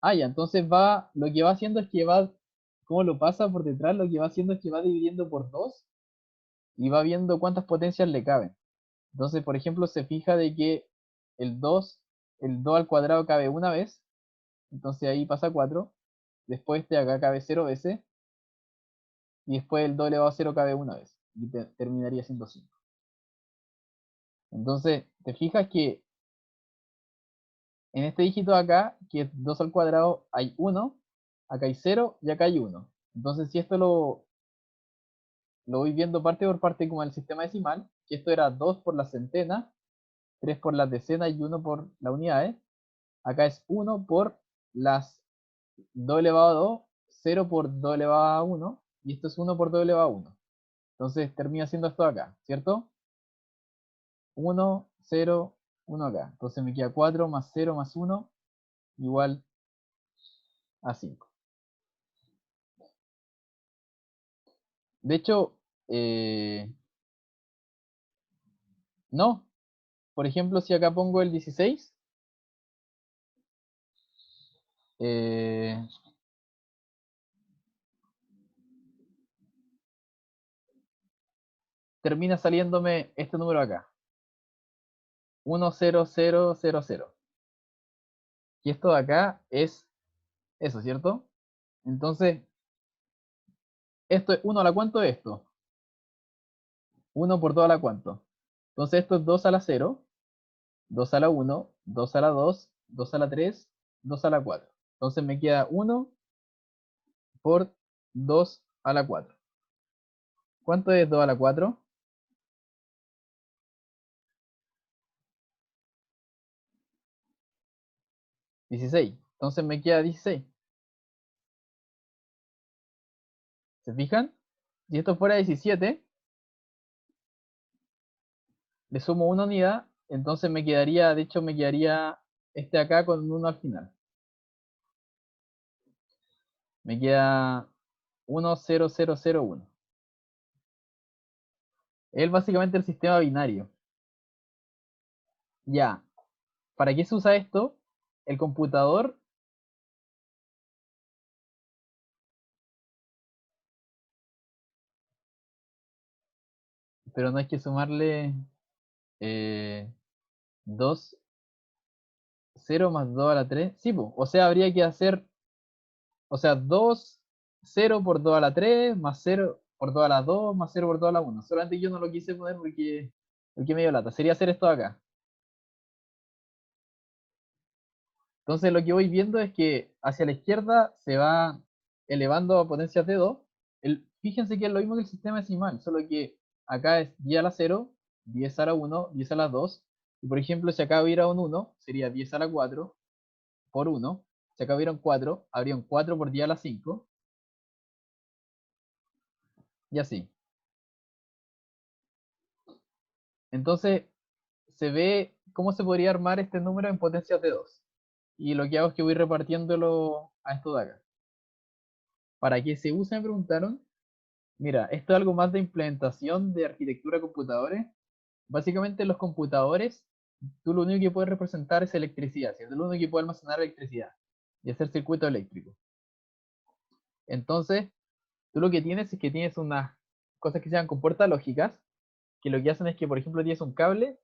Ah, ya, entonces lo que va haciendo es que ¿cómo lo pasa por detrás? Lo que va haciendo es que va dividiendo por 2 y va viendo cuántas potencias le caben. Entonces, por ejemplo, se fija de que el 2, el 2 al cuadrado cabe una vez, entonces ahí pasa 4. Después este acá cabe 0 veces, y después el 2 elevado a 0 cabe una vez, y terminaría siendo 5. Entonces, te fijas que en este dígito de acá, que es 2 al cuadrado, hay 1, acá hay 0 y acá hay 1. Entonces, si esto lo voy viendo parte por parte como el sistema decimal, que esto era 2 por la centena, 3 por las decenas y 1 por las unidades. Acá es 1 por las 2 elevado a 2, 0 por 2 elevado a 1, y esto es 1 por 2 elevado a 1. Entonces termina siendo esto acá, ¿cierto? 1, 0, 1 acá. Entonces me queda 4 más 0 más 1 igual a 5. De hecho, no. Por ejemplo, si acá pongo el 16, eh, termina saliéndome este número acá. 10000. Y esto de acá es eso, ¿cierto? Entonces, esto es 1 a la cuánto es esto. 1 por 2 a la cuánto. Entonces esto es 2 a la 0, 2 a la 1, 2 a la 2, 2 a la 3, 2 a la 4. Entonces me queda 1 por 2 a la 4. ¿Cuánto es 2 a la 4? 16. Entonces me queda 16. ¿Se fijan? Si esto fuera 17, le sumo una unidad, entonces me quedaría, de hecho me quedaría este acá con 1 al final. Me queda 10001. Es básicamente el sistema binario. Ya. ¿Para qué se usa esto? El computador. Pero no hay que sumarle 2, 0 más 2 a la 3. Sí, po. O sea, habría que hacer, o sea, 2, 0 por 2 a la 3, más 0 por 2 a la 2, más 0 por 2 a la 1. Solamente yo no lo quise poner porque me dio lata. Sería hacer esto acá. Entonces lo que voy viendo es que hacia la izquierda se va elevando a potencias de 2. Fíjense que es lo mismo que el sistema decimal, solo que acá es 10 a la 0, 10 a la 1, 10 a la 2. Y por ejemplo, si acá hubiera un 1, sería 10 a la 4 por 1. Si acá hubiera un 4, habría un 4 por 10 a la 5. Y así. Entonces se ve cómo se podría armar este número en potencias de 2. Y lo que hago es que voy repartiéndolo a esto de acá. ¿Para qué se usa? Me preguntaron. Mira, esto es algo más de implementación de arquitectura de computadores. Básicamente los computadores, tú lo único que puedes representar es electricidad, ¿cierto? Lo único que puede almacenar electricidad y hacer circuito eléctrico. Entonces, tú lo que tienes es que tienes unas cosas que se llaman compuertas lógicas, que lo que hacen es que, por ejemplo, tienes un cable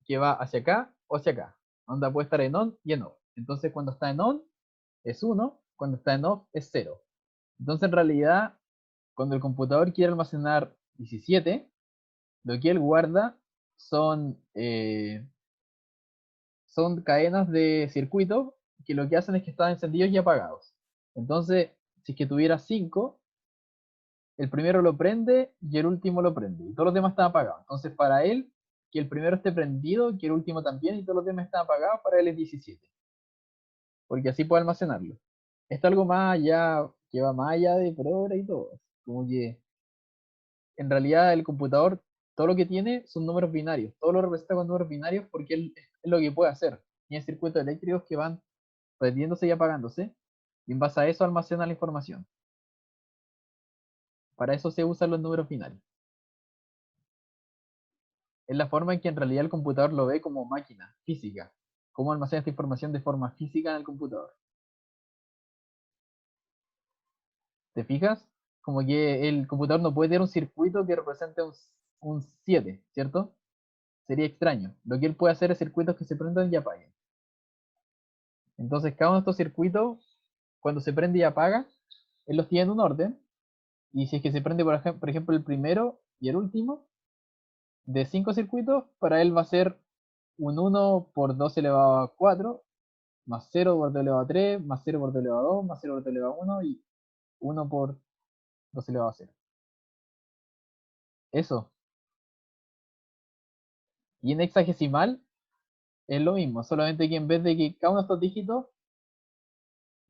que va hacia acá o hacia acá. Onda puede estar en on y en off. Entonces, cuando está en on es 1, cuando está en off es 0. Entonces, en realidad, cuando el computador quiere almacenar 17, lo que él guarda son cadenas de circuitos que lo que hacen es que están encendidos y apagados. Entonces, si es que tuviera 5, el primero lo prende y el último lo prende. Y todos los demás están apagados. Entonces, para él, que el primero esté prendido, que el último también, y todos los demás están apagados, para él es 17. Porque así puede almacenarlo. Esto es algo más allá, que va más allá de programa y todo. Como que en realidad el computador, todo lo que tiene son números binarios. Todo lo representa con números binarios porque él es lo que puede hacer. Tiene circuitos eléctricos que van prendiéndose y apagándose. Y en base a eso almacena la información. Para eso se usan los números binarios. Es la forma en que en realidad el computador lo ve como máquina física. Cómo almacena esta información de forma física en el computador. ¿Te fijas? Como que el computador no puede tener un circuito que represente un 7, ¿cierto? Sería extraño. Lo que él puede hacer es circuitos que se prendan y apaguen. Entonces, cada uno de estos circuitos, cuando se prende y apaga, él los tiene en un orden. Y si es que se prende, por ejemplo, el primero y el último, de 5 circuitos, para él va a ser un 1 por 2 elevado a 4, más 0 por 2 elevado a 3, más 0 por 2 elevado a 2, más 0 por 2 elevado a 1 y 1 por 2 elevado a 0. Eso. Y en hexagesimal es lo mismo, solamente que en vez de que cada uno de estos dígitos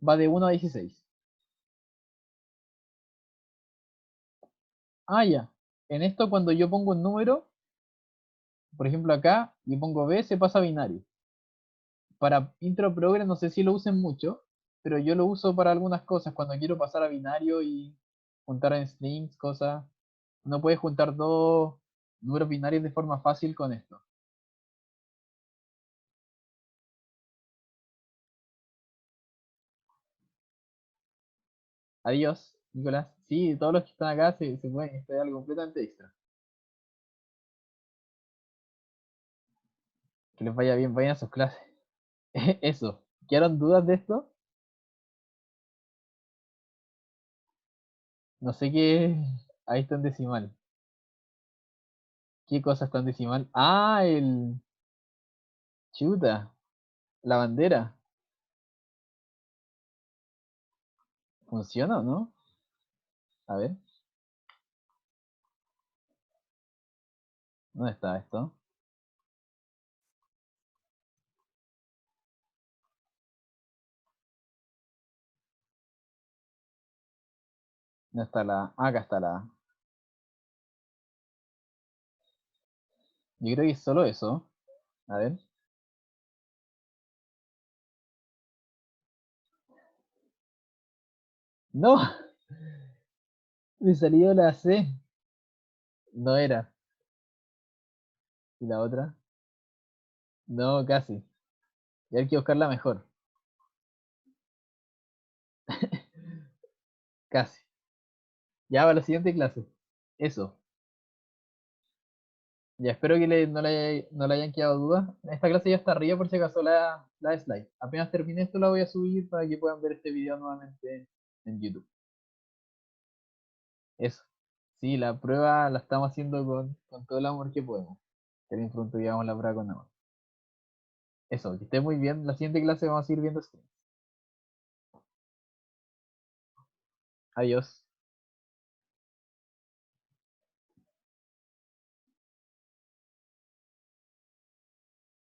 va de 1 a 16. Ah, ya. En esto, cuando yo pongo un número, por ejemplo acá, y pongo B, se pasa a binario. Para intro progress no sé si lo usen mucho, pero yo lo uso para algunas cosas, cuando quiero pasar a binario y juntar en strings, cosas. Uno puede juntar dos números binarios de forma fácil con esto. Adiós, Nicolás. Sí, todos los que están acá se pueden, esto es algo completamente extra. Que les vaya bien, vayan a sus clases. Eso. ¿Quedaron dudas de esto? No sé qué. Ahí está en decimal. ¿Qué cosa está en decimal? Ah, el. Chuta. La bandera. ¿Funciona o no? A ver. ¿Dónde está esto? ¿Dónde está la A? Acá está la A. Yo creo que es solo eso. A ver. ¡No! Me salió la C. No era. ¿Y la otra? No, casi. Y hay que buscarla mejor. Casi. Ya va la siguiente clase. Eso. Ya espero que no le hayan quedado dudas. Esta clase ya está arriba por si acaso la slide. Apenas termine esto la voy a subir para que puedan ver este video nuevamente en YouTube. Eso. Sí, la prueba la estamos haciendo con todo el amor que podemos. Que bien pronto llevamos la prueba con amor. Eso, que esté muy bien. La siguiente clase vamos a ir viendo screens. Adiós.